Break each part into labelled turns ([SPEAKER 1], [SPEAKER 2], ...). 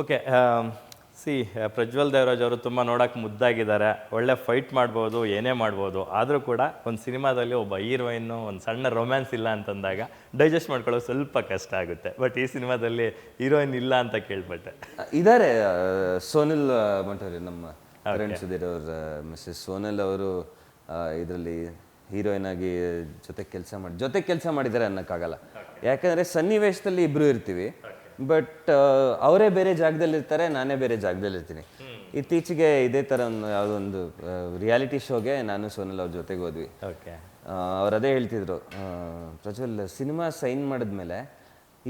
[SPEAKER 1] Okay. C Prajwal Devaraj ಅವರು ತುಂಬ ನೋಡೋಕೆ ಮುದ್ದಾಗಿದ್ದಾರೆ, ಒಳ್ಳೆ ಫೈಟ್ ಮಾಡ್ಬೋದು, ಏನೇ ಮಾಡ್ಬೋದು. ಆದರೂ ಕೂಡ ಒಂದು ಸಿನಿಮಾದಲ್ಲಿ ಒಬ್ಬ ಹೀರೋಯಿನ್ನು ಒಂದು ಸಣ್ಣ ರೊಮ್ಯಾನ್ಸ್ ಇಲ್ಲ ಅಂತಂದಾಗ ಡೈಜೆಸ್ಟ್ ಮಾಡ್ಕೊಳ್ಳೋದು ಸ್ವಲ್ಪ ಕಷ್ಟ ಆಗುತ್ತೆ. ಬಟ್ ಈ ಸಿನಿಮಾದಲ್ಲಿ ಹೀರೋಯಿನ್ ಇಲ್ಲ ಅಂತ ಕೇಳ್ಪಟ್ಟೆ.
[SPEAKER 2] ಇದ್ದಾರೆ ಸೋನಲ್ ಮಂಟೋರಿ, ನಮ್ಮ ಕರಣ್ ಸುಧೀರ್ ಅವ್ರ ಮಿಸ್ಸಸ್ ಸೋನಲ್ ಅವರು ಇದರಲ್ಲಿ ಹೀರೋಯಿನ್ ಆಗಿ ಜೊತೆ ಕೆಲಸ ಮಾಡಿದ್ದಾರೆ ಅನ್ನೋಕ್ಕಾಗಲ್ಲ. ಯಾಕಂದರೆ ಸನ್ನಿವೇಶದಲ್ಲಿ ಇಬ್ಬರು ಇರ್ತೀವಿ, ಬಟ್ ಅವರೇ ಬೇರೆ ಜಾಗದಲ್ಲಿರ್ತಾರೆ, ನಾನೇ ಬೇರೆ ಜಾಗದಲ್ಲಿರ್ತೀನಿ. ಇತ್ತೀಚೆಗೆ ಇದೇ ಥರ ಯಾವುದೊಂದು ರಿಯಾಲಿಟಿ ಶೋಗೆ ನಾನು ಸೋನಲ್ ಅವ್ರ ಜೊತೆಗೆ ಹೋದ್ವಿ. ಅವ್ರು ಅದೇ ಹೇಳ್ತಿದ್ರು, ಪ್ರಜ್ವಲ್ ಸಿನಿಮಾ ಸೈನ್ ಮಾಡಿದ್ಮೇಲೆ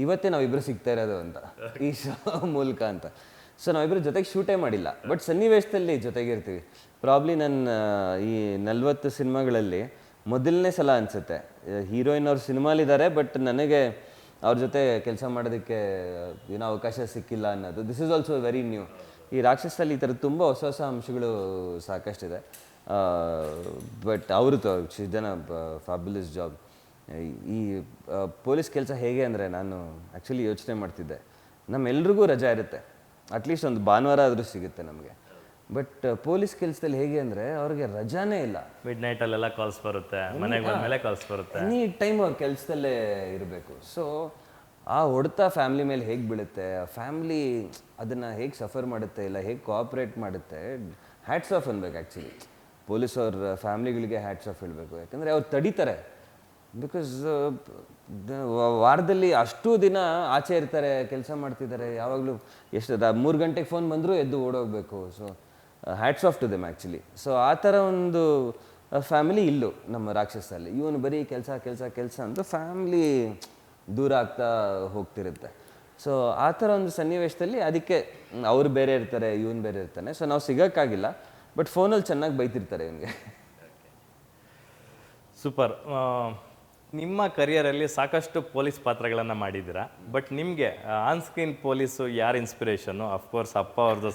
[SPEAKER 2] ಇವತ್ತೇ ನಾವಿಬ್ಬರು ಸಿಗ್ತಾ ಇರೋದು ಅಂತ, ಈ ಶೋ ಮೂಲಕ ಅಂತ. ಸೊ ನಾವಿಬ್ಬರು ಜೊತೆಗೆ ಶೂಟೇ ಮಾಡಿಲ್ಲ, ಬಟ್ ಸನ್ನಿವೇಶದಲ್ಲಿ ಜೊತೆಗೆ ಇರ್ತೀವಿ. ಪ್ರಾಬ್ಲಿ ನನ್ನ ಈ 40 ಸಿನಿಮಾಗಳಲ್ಲಿ ಮೊದಲನೇ ಸಲ ಅನಿಸುತ್ತೆ ಹೀರೋಯಿನ್ ಅವ್ರ ಸಿನಿಮಾಲಿದ್ದಾರೆ, ಬಟ್ ನನಗೆ ಅವ್ರ ಜೊತೆ ಕೆಲಸ ಮಾಡೋದಕ್ಕೆ ಏನೋ ಅವಕಾಶ ಸಿಕ್ಕಿಲ್ಲ ಅನ್ನೋದು. This is also very new. ಈ ರಾಕ್ಷಸಲ್ಲಿ ಈ ಥರದ್ದು ತುಂಬ ಹೊಸ ಹೊಸ ಅಂಶಗಳು ಸಾಕಷ್ಟಿದೆ. ಬಟ್ ಅವ್ರದ್ದು ಜನ ಫ್ಯಾಬ್ಯುಲಸ್ ಜಾಬ್. ಈ ಪೊಲೀಸ್ ಕೆಲಸ ಹೇಗೆ ಅಂದರೆ, ನಾನು ಆ್ಯಕ್ಚುಲಿ ಯೋಚನೆ ಮಾಡ್ತಿದ್ದೆ, ನಮ್ಮೆಲ್ರಿಗೂ ರಜಾ ಇರುತ್ತೆ, ಅಟ್ಲೀಸ್ಟ್ ಒಂದು ಭಾನುವಾರ ಆದರೂ ಸಿಗುತ್ತೆ ನಮಗೆ. ಬಟ್ ಪೊಲೀಸ್ ಕೆಲಸದಲ್ಲಿ ಹೇಗೆ ಅಂದರೆ ಅವ್ರಿಗೆ ರಜಾನೇ ಇಲ್ಲ.
[SPEAKER 1] ಮಿಡ್ ನೈಟಲ್ಲೆಲ್ಲ ಕಾಲ್ಸ್ ಬರುತ್ತೆ, ಮನೆಗೆ ಬಂದಮೇಲೆ ಕಾಲ್ಸ್ ಬರುತ್ತೆ,
[SPEAKER 2] ಎನಿ ಟೈಮ್ ಅವ್ರ ಕೆಲಸದಲ್ಲೇ ಇರಬೇಕು. ಸೊ ಆ ಹೊಡೆತ ಫ್ಯಾಮ್ಲಿ ಮೇಲೆ ಹೇಗೆ ಬೀಳುತ್ತೆ, ಆ ಫ್ಯಾಮ್ಲಿ ಅದನ್ನು ಹೇಗೆ ಸಫರ್ ಮಾಡುತ್ತೆ, ಇಲ್ಲ ಹೇಗೆ ಕೋಆಪ್ರೇಟ್ ಮಾಡುತ್ತೆ, ಹ್ಯಾಟ್ಸ್ ಆಫ್ ಅನ್ಬೇಕು. ಆ್ಯಕ್ಚುಲಿ ಪೊಲೀಸ್ ಅವ್ರ ಫ್ಯಾಮ್ಲಿಗಳಿಗೆ ಹ್ಯಾಟ್ಸ್ ಆಫ್ ಹೇಳಬೇಕು. ಯಾಕಂದರೆ ಅವ್ರು ತಡೀತಾರೆ. ಬಿಕಾಸ್ ವಾರದಲ್ಲಿ ಅಷ್ಟು ದಿನ ಆಚೆ ಇರ್ತಾರೆ, ಕೆಲಸ ಮಾಡ್ತಿದ್ದಾರೆ, ಯಾವಾಗಲೂ ಎಷ್ಟು 3 ಗಂಟೆಗೆ ಫೋನ್ ಬಂದರೂ ಎದ್ದು ಓಡೋಗ್ಬೇಕು. So hats off to them actually. So ಆ ಥರ ಒಂದು ಫ್ಯಾಮಿಲಿ ಇಲ್ಲೂ ನಮ್ಮ ರಾಕ್ಷಸಲ್ಲಿ. ಇವನು ಬರೀ ಕೆಲಸ ಕೆಲಸ ಕೆಲಸ ಅಂತ ಫ್ಯಾಮ್ಲಿ ದೂರ ಆಗ್ತಾ ಹೋಗ್ತಿರುತ್ತೆ. ಸೊ ಆ ಥರ ಒಂದು ಸನ್ನಿವೇಶದಲ್ಲಿ ಅದಕ್ಕೆ ಅವ್ರು ಬೇರೆ ಇರ್ತಾರೆ, ಇವನು ಬೇರೆ ಇರ್ತಾನೆ. ಸೊ ನಾವು ಸಿಗೋಕ್ಕಾಗಿಲ್ಲ, ಬಟ್ ಫೋನಲ್ಲಿ ಚೆನ್ನಾಗಿ ಬೈತಿರ್ತಾರೆ ಇವನಿಗೆ.
[SPEAKER 1] ಸೂಪರ್. ನಿಮ್ಮ ಕರಿಯರಲ್ಲಿ ಸಾಕಷ್ಟು ಪೊಲೀಸ್ ಪಾತ್ರಗಳನ್ನು ಮಾಡಿದ್ದೀರಾ, ಬಟ್ ನಿಮಗೆ ಆನ್ ಸ್ಕ್ರೀನ್ ಪೊಲೀಸು ಯಾರು ಇನ್ಸ್ಪಿರೇಷನ್ನು? ಅಫ್ಕೋರ್ಸ್ ಅಪ್ಪ ಅವ್ರದ್ದು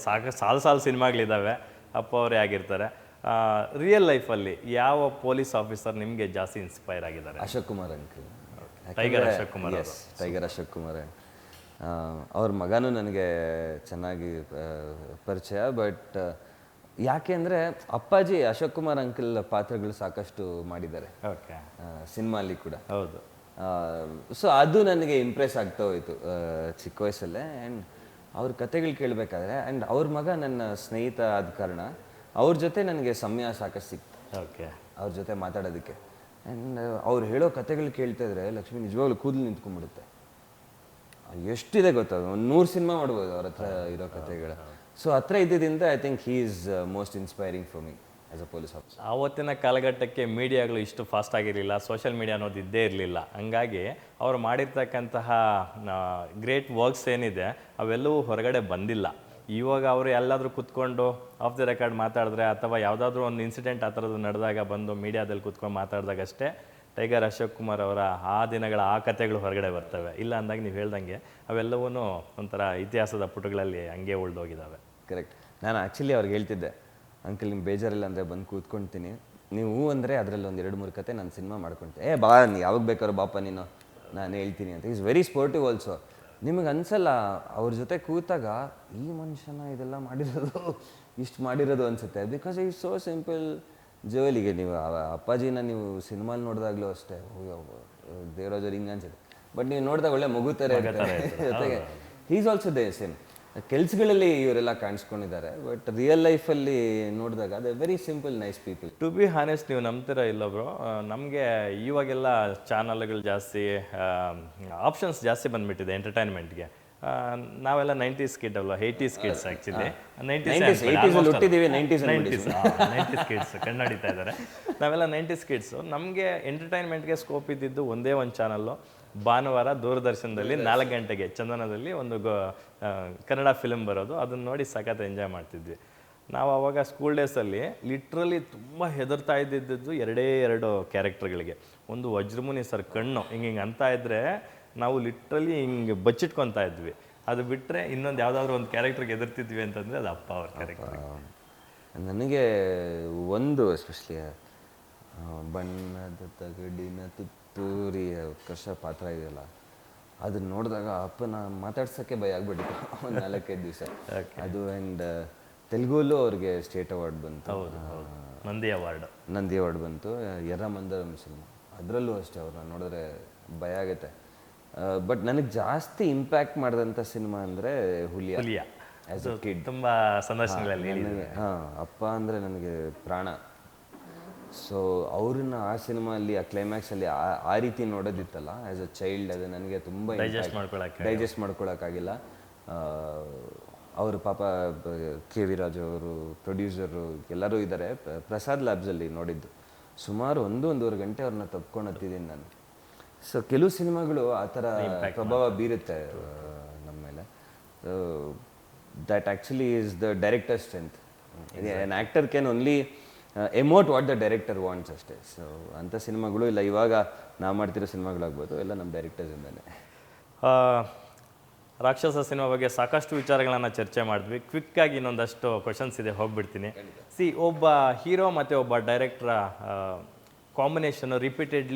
[SPEAKER 1] ಸಾಲು ಸಿನಿಮಾಗಳಿದ್ದಾವೆ, ಅಪ್ಪ ಅವರೇ ಆಗಿರ್ತಾರೆ. ರಿಯಲ್ ಲೈಫಲ್ಲಿ ಯಾವ ಪೊಲೀಸ್ ಆಫೀಸರ್ ನಿಮಗೆ ಜಾಸ್ತಿ ಇನ್ಸ್ಪೈರ್ ಆಗಿದ್ದಾರೆ?
[SPEAKER 2] Ashok Kumar uncle.
[SPEAKER 1] Tiger Ashok Kumar.
[SPEAKER 2] Tiger Ashok Kumar ಅವ್ರ ಮಗನೂ ನನಗೆ ಚೆನ್ನಾಗಿ ಪರಿಚಯ. ಬಟ್ ಯಾಕೆ ಅಂದರೆ ಅಪ್ಪಾಜಿ ಅಶೋಕ್ ಕುಮಾರ್ ಅಂಕಲ್ ಪಾತ್ರಗಳು ಸಾಕಷ್ಟು ಮಾಡಿದ್ದಾರೆ ಸಿನಿಮಾಲಿ ಕೂಡ.
[SPEAKER 1] ಹೌದು.
[SPEAKER 2] ಸೊ ಅದು ನನಗೆ ಇಂಪ್ರೆಸ್ ಆಗ್ತಾ ಹೋಯಿತು ಚಿಕ್ಕ ವಯಸ್ಸಲ್ಲೇ. ಆ್ಯಂಡ್ ಅವ್ರ ಕತೆಗಳು ಕೇಳಬೇಕಾದ್ರೆ, ಆ್ಯಂಡ್ ಅವ್ರ ಮಗ ನನ್ನ ಸ್ನೇಹಿತ ಆದ ಕಾರಣ ಅವ್ರ ಜೊತೆ ನನಗೆ ಸಮಯ ಸಾಕಷ್ಟು ಸಿಕ್ತು ಅವ್ರ ಜೊತೆ ಮಾತಾಡೋದಕ್ಕೆ. ಆ್ಯಂಡ್ ಅವ್ರು ಹೇಳೋ ಕತೆಗಳು ಕೇಳ್ತಾ ಇದ್ರೆ ಲಕ್ಷ್ಮಿ ನಿಜವಾಗ್ಲೂ ಕೂದಲು ನಿಂತ್ಕೊಂಡ್ಬಿಡುತ್ತೆ. ಎಷ್ಟಿದೆ ಗೊತ್ತಾ, ಒಂದು 100 ಸಿನಿಮಾ ಮಾಡ್ಬೋದು ಅವ್ರ ಹತ್ರ ಇರೋ ಕತೆಗಳು. ಸೊ ಹತ್ರ ಇದ್ದಿದ್ದರಿಂದ I think he is most inspiring for me as a police officer.
[SPEAKER 1] ಆವತ್ತಿನ ಕಾಲಘಟ್ಟಕ್ಕೆ ಮೀಡಿಯಾಗಳು ಇಷ್ಟು ಫಾಸ್ಟ್ ಆಗಿರಲಿಲ್ಲ, ಸೋಷಿಯಲ್ ಮೀಡಿಯಾ ಅನ್ನೋದು ಇದ್ದೇ ಇರಲಿಲ್ಲ. ಹಂಗಾಗಿ ಅವ್ರು ಮಾಡಿರ್ತಕ್ಕಂತಹ ಗ್ರೇಟ್ ವರ್ಕ್ಸ್ ಏನಿದೆ ಅವೆಲ್ಲವೂ ಹೊರಗಡೆ ಬಂದಿಲ್ಲ. ಇವಾಗ ಅವರು ಎಲ್ಲಾದರೂ ಕೂತ್ಕೊಂಡು ಆಫ್ ದಿ ರೆಕಾರ್ಡ್ ಮಾತಾಡಿದ್ರೆ, ಅಥವಾ ಯಾವುದಾದ್ರೂ ಒಂದು ಇನ್ಸಿಡೆಂಟ್ ಆ ಥರದ್ದು ನಡೆದಾಗ ಬಂದು ಮೀಡಿಯಾದಲ್ಲಿ ಕೂತ್ಕೊಂಡು ಮಾತಾಡಿದಾಗಷ್ಟೇ ಟೈಗರ್ ಅಶೋಕ್ ಕುಮಾರ್ ಅವರ ಆ ದಿನಗಳ ಆ ಕಥೆಗಳು ಹೊರಗಡೆ ಬರ್ತವೆ. ಇಲ್ಲ ಅಂದಾಗ ನೀವು ಹೇಳ್ದಂಗೆ ಅವೆಲ್ಲವೂ ಒಂಥರ ಇತಿಹಾಸದ ಪುಟಗಳಲ್ಲಿ ಹಂಗೆ ಉಳಿದೋಗಿದ್ದಾವೆ.
[SPEAKER 2] ಕರೆಕ್ಟ್. ನಾನು ಆ್ಯಕ್ಚುಲಿ ಅವ್ರಿಗೆ ಹೇಳ್ತಿದ್ದೆ, ಅಂಕಲ್ ನಿಮ್ಗೆ ಬೇಜಾರಿಲ್ಲ ಅಂದರೆ ಬಂದು ಕೂತ್ಕೊಳ್ತೀನಿ, ನೀವು ಅಂದರೆ ಅದರಲ್ಲಿ ಒಂದು 2-3 ಕತೆ ನಾನು ಸಿನಿಮಾ ಮಾಡ್ಕೊಳ್ತೀನಿ. ಬಾ ಯಾವಾಗ ಬೇಕಾದ್ರು ಬಾಪ ನೀನು, ನಾನು ಹೇಳ್ತೀನಿ ಅಂತ. Is very sportive also. ನಿಮಗೆ ಅನಿಸಲ್ಲ ಅವ್ರ ಜೊತೆ ಕೂತಾಗ ಈ ಮನುಷ್ಯನ ಇದೆಲ್ಲ ಮಾಡಿರೋದು, ಇಷ್ಟು ಮಾಡಿರೋದು ಅನಿಸುತ್ತೆ. ಬಿಕಾಸ್ ಈಸ್ ಸೋ ಸಿಂಪಲ್ ಜೋಲಿಗೆ. ನೀವು ಅಪ್ಪಾಜಿನ ನೀವು ಸಿನಿಮಾಲಿ ನೋಡಿದಾಗಲೂ ಅಷ್ಟೇ, ದೇವರಾಜವ್ರು ಹಿಂಗೆ ಅನ್ಸುತ್ತೆ, ಬಟ್ ನೀವು ನೋಡಿದಾಗ ಒಳ್ಳೆ ಮಗುತ್ತಾರೆ ಜೊತೆಗೆ. Is also the same. ಕೆಲಸಗಳಲ್ಲಿ ಇವರೆಲ್ಲ ಕಾಣಿಸ್ಕೊಂಡಿದ್ದಾರೆ, ಬಟ್ ರಿಯಲ್ ಲೈಫಲ್ಲಿ ನೋಡಿದಾಗ ಅದೇ very simple nice people.
[SPEAKER 1] To be honest, ನೀವು ನಂಬ್ತೀರಾ ಇಲ್ಲ ಬ್ರೋ, ನಮಗೆ ಇವಾಗೆಲ್ಲ ಚಾನಲ್ಗಳು ಜಾಸ್ತಿ, ಆಪ್ಷನ್ಸ್ ಜಾಸ್ತಿ ಬಂದುಬಿಟ್ಟಿದೆ ಎಂಟರ್ಟೈನ್ಮೆಂಟ್ಗೆ. ನಾವೆಲ್ಲ 90s ಕಿಡ್ ಅಲ್ವಾ, 80s kids actually. 90s kids ಕನ್ನಡಿತಾ ಇದ್ದಾರೆ. ನಾವೆಲ್ಲ 90s ಕಿಡ್ಸು. ನಮಗೆ ಎಂಟರ್ಟೈನ್ಮೆಂಟ್ಗೆ ಸ್ಕೋಪ್ ಇದ್ದಿದ್ದು ಒಂದೇ ಒಂದು ಚಾನಲ್ಲು, ಭಾನುವಾರ ದೂರದರ್ಶನದಲ್ಲಿ 4 ಗಂಟೆಗೆ ಚಂದನದಲ್ಲಿ ಒಂದು ಕನ್ನಡ ಫಿಲ್ಮ್ ಬರೋದು. ಅದನ್ನು ನೋಡಿ ಸಖತ್ ಎಂಜಾಯ್ ಮಾಡ್ತಿದ್ವಿ ನಾವು. ಆವಾಗ ಸ್ಕೂಲ್ ಡೇಸಲ್ಲಿ ಲಿಟ್ರಲಿ ತುಂಬ ಹೆದರ್ತಾ ಇದ್ದಿದ್ದು 2 ಕ್ಯಾರೆಕ್ಟರ್ಗಳಿಗೆ. ಒಂದು ವಜ್ರಮುನಿ ಸರ್ ಕಣ್ಣು ಹಿಂಗೆ ಅಂತ ಇದ್ದರೆ ನಾವು ಲಿಟ್ರಲಿ ಹಿಂಗೆ ಬಚ್ಚಿಟ್ಕೊತಾ ಇದ್ವಿ. ಅದು ಬಿಟ್ಟರೆ ಇನ್ನೊಂದು ಯಾವುದಾದ್ರೂ ಒಂದು ಕ್ಯಾರೆಕ್ಟರ್ಗೆ ಎದುರ್ತಿದ್ವಿ ಅಂತಂದರೆ ಅದು ಅಪ್ಪ ಅವ್ರ ಕ್ಯಾರೆಕ್ಟರ್.
[SPEAKER 2] ನನಗೆ ಒಂದು ಎಸ್ಪೆಷಲಿ ಬಣ್ಣದ ತಗಡಿನ ತುತ್ತೂರಿಯ ಉತ್ಕರ್ಷ ಪಾತ್ರ ಇದೆಯಲ್ಲ, ಅದನ್ನ ನೋಡಿದಾಗ ಅಪ್ಪನ ಮಾತಾಡ್ಸೋಕ್ಕೆ ಭಯ ಆಗ್ಬಿಟ್ಟಿತ್ತು ಒಂದು 4-5 ದಿವಸ. ಅದು ಆ್ಯಂಡ್ ತೆಲುಗುಲ್ಲೂ ಅವ್ರಿಗೆ ಸ್ಟೇಟ್ ಅವಾರ್ಡ್ ಬಂತು.
[SPEAKER 1] ನಂದಿ
[SPEAKER 2] ಅವಾರ್ಡ್ ಬಂತು. ಎರ್ರಮಂದರಂ ಸಿನಿಮಾ, ಅದರಲ್ಲೂ ಅಷ್ಟೇ ಅವ್ರನ್ನ ನೋಡಿದ್ರೆ ಭಯ ಆಗುತ್ತೆ. ಬಟ್ ನನಗೆ ಜಾಸ್ತಿ ಇಂಪ್ಯಾಕ್ಟ್ ಮಾಡಿದಂಥ ಸಿನಿಮಾ ಅಂದರೆ ಹುಲಿಯಾ. ಆ್ಯಸ್ ಅ ಕಿಡ್
[SPEAKER 1] ತುಂಬ ಸಂದರ್ಶನಗಳಲ್ಲಿ
[SPEAKER 2] ಅಪ್ಪ ಅಂದರೆ ನನಗೆ ಪ್ರಾಣ. ಸೊ ಅವ್ರನ್ನ ಆ ಸಿನಿಮಾಲ್ಲಿ ಆ ಕ್ಲೈಮ್ಯಾಕ್ಸಲ್ಲಿ ಆ ರೀತಿ ನೋಡೋದಿತ್ತಲ್ಲ ಆ್ಯಸ್ ಅ ಚೈಲ್ಡ್, ಅದು ನನಗೆ ತುಂಬ ಡೈಜೆಸ್ಟ್ ಮಾಡ್ಕೊಳಕ್ಕಾಗಿಲ್ಲ. ಅವರು ಪಾಪ ಕೆ ವಿ ರಾಜು ಅವರು ಪ್ರೊಡ್ಯೂಸರು ಎಲ್ಲರೂ ಇದ್ದಾರೆ. ಪ್ರಸಾದ್ ಲ್ಯಾಬ್ಸಲ್ಲಿ ನೋಡಿದ್ದು. ಸುಮಾರು 1-1.5 ಗಂಟೆ ಅವ್ರನ್ನ ತಪ್ಕೊಂಡು ಹತ್ತಿದ್ದೀನಿ ನಾನು. ಸೊ ಕೆಲವು ಸಿನಿಮಾಗಳು ಆ ಥರ ಪ್ರಭಾವ ಬೀರುತ್ತೆ ನಮ್ಮ ಮೇಲೆ. That actually is the director strength. An actor can only emote what the director wants ಅಷ್ಟೇ. ಸೊ ಅಂಥ ಸಿನಿಮಾಗಳು ಇಲ್ಲ ಇವಾಗ ನಾವು ಮಾಡ್ತಿರೋ ಸಿನಿಮಾಗಳಾಗ್ಬೋದು, ಎಲ್ಲ ನಮ್ಮ ಡೈರೆಕ್ಟರ್ಸಿಂದಲೇ.
[SPEAKER 1] ರಾಕ್ಷಸ ಸಿನಿಮಾ ಬಗ್ಗೆ ಸಾಕಷ್ಟು ವಿಚಾರಗಳನ್ನು ಚರ್ಚೆ ಮಾಡಿದ್ವಿ. ಕ್ವಿಕ್ಕಾಗಿ ಇನ್ನೊಂದಷ್ಟು ಕ್ವಶನ್ಸ್ ಇದೆ, ಹೋಗ್ಬಿಡ್ತೀನಿ. ಒಬ್ಬ ಹೀರೋ ಮತ್ತು ಒಬ್ಬ ಡೈರೆಕ್ಟ್ರ ಕಾಂಬಿನೇಷನು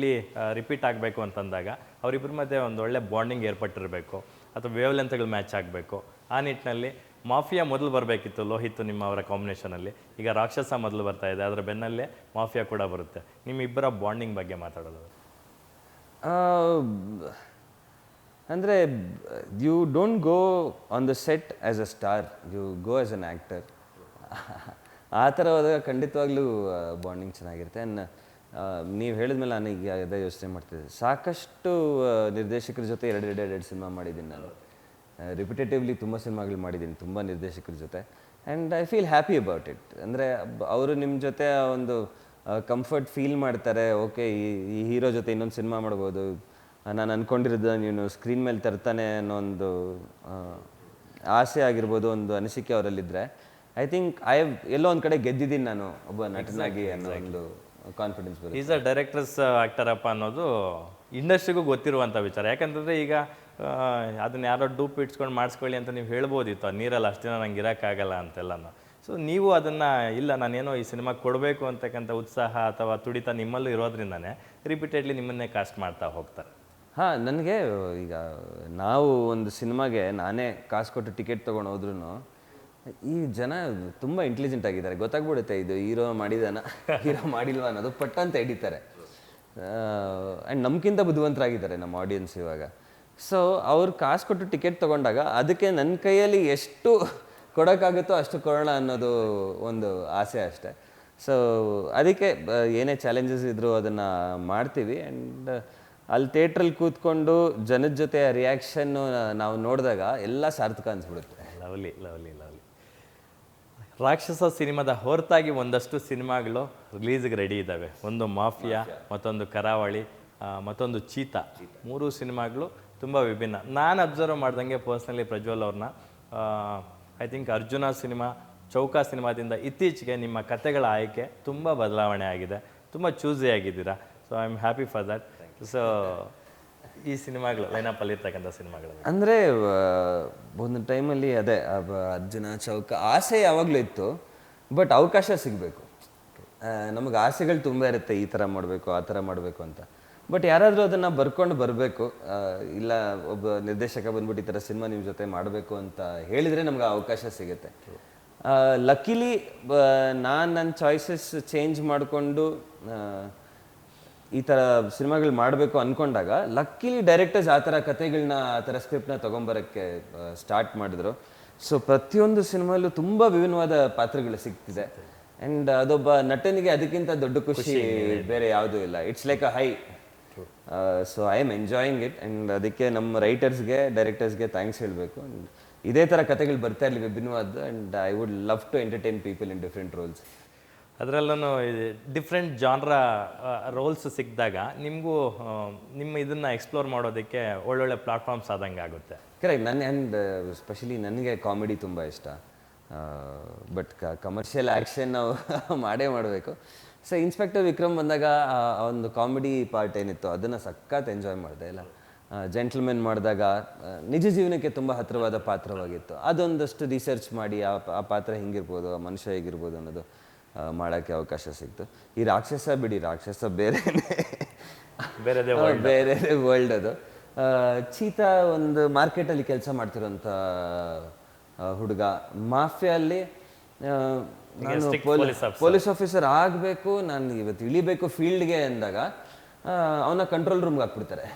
[SPEAKER 1] ರಿಪೀಟ್ ಆಗಬೇಕು ಅಂತಂದಾಗ ಅವರಿಬ್ಬರ ಮಧ್ಯೆ ಒಂದು ಒಳ್ಳೆ ಬಾಂಡಿಂಗ್ ಏರ್ಪಟ್ಟಿರಬೇಕು, ಅಥವಾ ವೇವ್ ಲೆಂತ್ಗಳು ಮ್ಯಾಚ್ ಆಗಬೇಕು. ಆ ನಿಟ್ಟಿನಲ್ಲಿ ಮಾಫಿಯಾ ಮೊದಲು ಬರಬೇಕಿತ್ತು ಲೋಹಿತ್ ನಿಮ್ಮ ಅವರ ಕಾಂಬಿನೇಷನಲ್ಲಿ. ಈಗ ರಾಕ್ಷಸ ಮೊದಲು ಬರ್ತಾ ಇದೆ, ಅದರ ಬೆನ್ನಲ್ಲೇ ಮಾಫಿಯಾ ಕೂಡ ಬರುತ್ತೆ. ನಿಮ್ಮಿಬ್ಬರ ಬಾಂಡಿಂಗ್ ಬಗ್ಗೆ ಮಾತಾಡೋದು
[SPEAKER 2] ಅಂದರೆ you don't go on the set as a star, you go as an actor. ಆ ಥರ ಹೋದಾಗ ಖಂಡಿತವಾಗ್ಲೂ ಬಾಂಡಿಂಗ್ ಚೆನ್ನಾಗಿರುತ್ತೆ. ಆ್ಯಂಡ್ ನೀವು ಹೇಳಿದ್ಮೇಲೆ ನನಗೆ ಅದೇ ಯೋಚನೆ ಮಾಡ್ತಿದ್ದೆ. ಸಾಕಷ್ಟು ನಿರ್ದೇಶಕರ ಜೊತೆ ಎರಡು ಸಿನಿಮಾ ಮಾಡಿದ್ದೀನಿ ನಾನು. ರಿಪಿಟೇಟಿವ್ಲಿ ತುಂಬ ಸಿನಿಮಾಗಳು ಮಾಡಿದ್ದೀನಿ ತುಂಬ ನಿರ್ದೇಶಕರ ಜೊತೆ. And I feel happy about it. ಅಂದರೆ ಅವರು ನಿಮ್ಮ ಜೊತೆ ಒಂದು ಕಂಫರ್ಟ್ ಫೀಲ್ ಮಾಡ್ತಾರೆ. ಓಕೆ, ಈ ಹೀರೋ ಜೊತೆ ಇನ್ನೊಂದು ಸಿನಿಮಾ ಮಾಡ್ಬೋದು, ನಾನು ಅಂದ್ಕೊಂಡಿರೋದು ನೀನು ಸ್ಕ್ರೀನ್ ಮೇಲೆ ತರ್ತಾನೆ ಅನ್ನೋ ಒಂದು ಆಸೆ ಆಗಿರ್ಬೋದು, ಒಂದು ಅನಿಸಿಕೆ ಅವರಲ್ಲಿದ್ದರೆ ಐ ಥಿಂಕ್ ಎಲ್ಲೋ ಒಂದು ಕಡೆ ಗೆದ್ದಿದ್ದೀನಿ ನಾನು ಒಬ್ಬ ನಟನಾಗಿ ಅನ್ನೋ ಒಂದು ಕಾನ್ಫಿಡೆನ್ಸ್ ಬರುತ್ತೆ.
[SPEAKER 1] ಈಸ್ ಅ ಡೈರೆಕ್ಟರ್ಸ್ ಆ್ಯಕ್ಟರಪ್ಪ ಅನ್ನೋದು ಇಂಡಸ್ಟ್ರಿಗೂ ಗೊತ್ತಿರುವಂಥ ವಿಚಾರ. ಯಾಕಂತಂದರೆ ಈಗ ಅದನ್ನ ಯಾರೋ ಡೂಪ್ ಇಟ್ಸ್ಕೊಂಡು ಮಾಡಿಸ್ಕೊಳ್ಳಿ ಅಂತ ನೀವು ಹೇಳ್ಬೋದಿತ್ತು, ಆ ನೀರಲ್ಲಿ ಅಷ್ಟು ದಿನ ನಂಗೆ ಇರೋಕ್ಕಾಗಲ್ಲ ಅಂತೆಲ್ಲನೂ. ಸೊ ನೀವು ಅದನ್ನು ಇಲ್ಲ ನಾನೇನೋ ಈ ಸಿನಿಮಾ ಕೊಡಬೇಕು ಅಂತಕ್ಕಂಥ ಉತ್ಸಾಹ ಅಥವಾ ತುಡಿತ ನಿಮ್ಮಲ್ಲೂ ಇರೋದ್ರಿಂದನೇ ರಿಪೀಟೆಡ್ಲಿ ನಿಮ್ಮನ್ನೇ ಕಾಸ್ಟ್ ಮಾಡ್ತಾ ಹೋಗ್ತಾರೆ.
[SPEAKER 2] ಹಾಂ, ನನಗೆ ಈಗ ನಾವು ಒಂದು ಸಿನಿಮಾಗೆ ನಾನೇ ಕಾಸು ಕೊಟ್ಟು ಟಿಕೆಟ್ ತೊಗೊಂಡು ಹೋದ್ರೂ ಈ ಜನ ತುಂಬ ಇಂಟೆಲಿಜೆಂಟ್ ಆಗಿದ್ದಾರೆ. ಗೊತ್ತಾಗ್ಬಿಡುತ್ತೆ ಇದು ಹೀರೋ ಮಾಡಿದಾನ ಹೀರೋ ಮಾಡಿಲ್ವ ಅನ್ನೋದು ಪಟ್ಟ ಅಂತ ಹಿಡಿತಾರೆ. ಆ್ಯಂಡ್ ನಮ್ಗಿಂತ ಬುದ್ಧಿವಂತರಾಗಿದ್ದಾರೆ ನಮ್ಮ ಆಡಿಯನ್ಸ್ ಇವಾಗ. ಸೊ ಅವ್ರು ಕಾಸು ಕೊಟ್ಟು ಟಿಕೆಟ್ ತೊಗೊಂಡಾಗ ಅದಕ್ಕೆ ನನ್ನ ಕೈಯಲ್ಲಿ ಎಷ್ಟು ಕೊಡೋಕ್ಕಾಗುತ್ತೋ ಅಷ್ಟು ಕೊಡೋಣ ಅನ್ನೋದು ಒಂದು ಆಸೆ ಅಷ್ಟೆ. ಸೊ ಅದಕ್ಕೆ ಏನೇ ಚಾಲೆಂಜಸ್ ಇದ್ದರೂ ಅದನ್ನು ಮಾಡ್ತೀವಿ. ಆ್ಯಂಡ್ ಅಲ್ಲಿ ಥಿಯೇಟ್ರಲ್ಲಿ ಕೂತ್ಕೊಂಡು ಜನದ ಜೊತೆ ರಿಯಾಕ್ಷನ್ನು ನಾವು ನೋಡಿದಾಗ ಎಲ್ಲ ಸಾರ್ಥಕ ಅನಿಸ್ಬಿಡುತ್ತೆ.
[SPEAKER 1] ಲವ್ಲಿ. ರಾಕ್ಷಸ ಸಿನಿಮಾದ ಹೊರತಾಗಿ ಒಂದಷ್ಟು ಸಿನಿಮಾಗಳು ರಿಲೀಸ್ಗೆ ರೆಡಿ ಇದ್ದಾವೆ. ಒಂದು ಮಾಫಿಯಾ, ಮತ್ತೊಂದು ಕರಾವಳಿ, ಮತ್ತೊಂದು ಚೀತಾ. 3 ಸಿನಿಮಾಗಳು ತುಂಬ ವಿಭಿನ್ನ. ನಾನು ಅಬ್ಸರ್ವ್ ಮಾಡ್ದಂಗೆ ಪರ್ಸ್ನಲಿ ಪ್ರಜ್ವಲ್ ಅವ್ರನ್ನ ಐ ಥಿಂಕ್ ಅರ್ಜುನ ಸಿನಿಮಾ, ಚೌಕಾ ಸಿನಿಮಾದಿಂದ ಇತ್ತೀಚೆಗೆ ನಿಮ್ಮ ಕತೆಗಳ ಆಯ್ಕೆ ತುಂಬ ಬದಲಾವಣೆ ಆಗಿದೆ, ತುಂಬ ಚೂಸಿ ಆಗಿದ್ದೀರಾ. So I am happy for that. So ಈ ಸಿನಿಮಾಗಳು ಲೈನಪ್ಪಲ್ಲಿ ಇರ್ತಕ್ಕಂಥ ಸಿನಿಮಾಗಳು
[SPEAKER 2] ಅಂದರೆ ಒಂದು ಟೈಮಲ್ಲಿ ಅದೇ ಅರ್ಜುನ, ಚೌಕ ಆಸೆ ಯಾವಾಗಲೂ ಇತ್ತು, ಬಟ್ ಅವಕಾಶ ಸಿಗಬೇಕು. ನಮಗೆ ಆಸೆಗಳು ತುಂಬ ಇರುತ್ತೆ, ಈ ಥರ ಮಾಡಬೇಕು ಆ ಥರ ಮಾಡಬೇಕು ಅಂತ. ಬಟ್ ಯಾರಾದರೂ ಅದನ್ನು ಬರ್ಕೊಂಡು ಬರಬೇಕು. ಇಲ್ಲ ಒಬ್ಬ ನಿರ್ದೇಶಕ ಬಂದ್ಬಿಟ್ಟು ಈ ಥರ ಸಿನಿಮಾ ನಿಮ್ಮ ಜೊತೆ ಮಾಡಬೇಕು ಅಂತ ಹೇಳಿದರೆ ನಮ್ಗೆ ಆ ಅವಕಾಶ ಸಿಗುತ್ತೆ. ಲಕ್ಕಿಲಿ ನಾನು ನನ್ನ ಚಾಯ್ಸಸ್ ಚೇಂಜ್ ಮಾಡಿಕೊಂಡು ಈ ಥರ ಸಿನಿಮಾಗಳು ಮಾಡಬೇಕು ಅಂದ್ಕೊಂಡಾಗ ಲಕ್ಕಿಲಿ ಡೈರೆಕ್ಟರ್ಸ್ ಆ ಥರ ಕತೆಗಳನ್ನ, ಆ ಥರ ಸ್ಕ್ರಿಪ್ಟ್ನ ತೊಗೊಂಬರೋಕ್ಕೆ ಸ್ಟಾರ್ಟ್ ಮಾಡಿದ್ರು. ಸೊ ಪ್ರತಿಯೊಂದು ಸಿನಿಮಾಲ್ಲೂ ತುಂಬ ವಿಭಿನ್ನವಾದ ಪಾತ್ರಗಳು ಸಿಗ್ತಿದೆ. ಆ್ಯಂಡ್ ಅದೊಬ್ಬ ನಟನಿಗೆ ಅದಕ್ಕಿಂತ ದೊಡ್ಡ ಖುಷಿ ಬೇರೆ ಯಾವುದೂ ಇಲ್ಲ. It's like a high. So I am enjoying it. And ಅದಕ್ಕೆ ನಮ್ಮ ರೈಟರ್ಸ್ಗೆ, ಡೈರೆಕ್ಟರ್ಸ್ಗೆ ಥ್ಯಾಂಕ್ಸ್ ಹೇಳಬೇಕು. ಇದೇ ಥರ ಕತೆಗಳು ಬರ್ತಾ ಇರಲಿ ವಿಭಿನ್ನವಾದ. And I would love to entertain people in different roles.
[SPEAKER 1] ಅದರಲ್ಲೂ ಡಿಫ್ರೆಂಟ್ ಜಾನ್ರ ರೋಲ್ಸ್ ಸಿಕ್ಕಿದಾಗ ನಿಮಗೂ ನಿಮ್ಮ ಇದನ್ನು ಎಕ್ಸ್ಪ್ಲೋರ್ ಮಾಡೋದಕ್ಕೆ ಒಳ್ಳೊಳ್ಳೆ ಪ್ಲಾಟ್ಫಾರ್ಮ್ಸ್ ಆದಂಗೆ ಆಗುತ್ತೆ.
[SPEAKER 2] ಕರೆಕ್ಟ್. ಆ್ಯಂಡ್ ಸ್ಪೆಷಲಿ ನನಗೆ ಕಾಮಿಡಿ ತುಂಬ ಇಷ್ಟ. ಬಟ್ ಕಮರ್ಷಿಯಲ್ ಆ್ಯಕ್ಷನ್ ನಾವು ಮಾಡಬೇಕು. ಸೊ ಇನ್ಸ್ಪೆಕ್ಟರ್ ವಿಕ್ರಮ್ ಬಂದಾಗ ಒಂದು ಕಾಮಿಡಿ ಪಾರ್ಟ್ ಏನಿತ್ತು ಅದನ್ನು ಸಖತ್ ಎಂಜಾಯ್ ಮಾಡಿದೆ. ಇಲ್ಲ ಜೆಂಟಲ್ಮೆನ್ ಮಾಡಿದಾಗ ನಿಜ ಜೀವನಕ್ಕೆ ತುಂಬ ಹತ್ತಿರವಾದ ಪಾತ್ರವಾಗಿತ್ತು. ಅದೊಂದಷ್ಟು ರಿಸರ್ಚ್ ಮಾಡಿ ಆ ಪಾತ್ರ ಹೆಂಗಿರ್ಬೋದು, ಆ ಮನುಷ್ಯ ಹೇಗಿರ್ಬೋದು ಅನ್ನೋದು ಮಾಡೋಕ್ಕೆ ಅವಕಾಶ ಸಿಕ್ತು. ಈ ರಾಕ್ಷಸ ಬಿಡಿ, ರಾಕ್ಷಸ ಬೇರೆ
[SPEAKER 1] ಬೇರೆ ವರ್ಲ್ಡ್ ಅದು.
[SPEAKER 2] ಚೀತಾ ಒಂದು ಮಾರ್ಕೆಟಲ್ಲಿ ಕೆಲಸ ಮಾಡ್ತಿರೋಂಥ ಹುಡುಗ. ಮಾಫಿಯಲ್ಲಿ ನಾನು ಪೊಲೀಸ್ ಆಫೀಸರ್ ಆಗಬೇಕು, ನಾನು ಇವತ್ತು ಇಳಿಬೇಕು ಫೀಲ್ಡ್ಗೆ ಅಂದಾಗ ಅವನ ಕಂಟ್ರೋಲ್ ರೂಮ್ಗೆ ಹಾಕ್ಬಿಡ್ತಾರೆ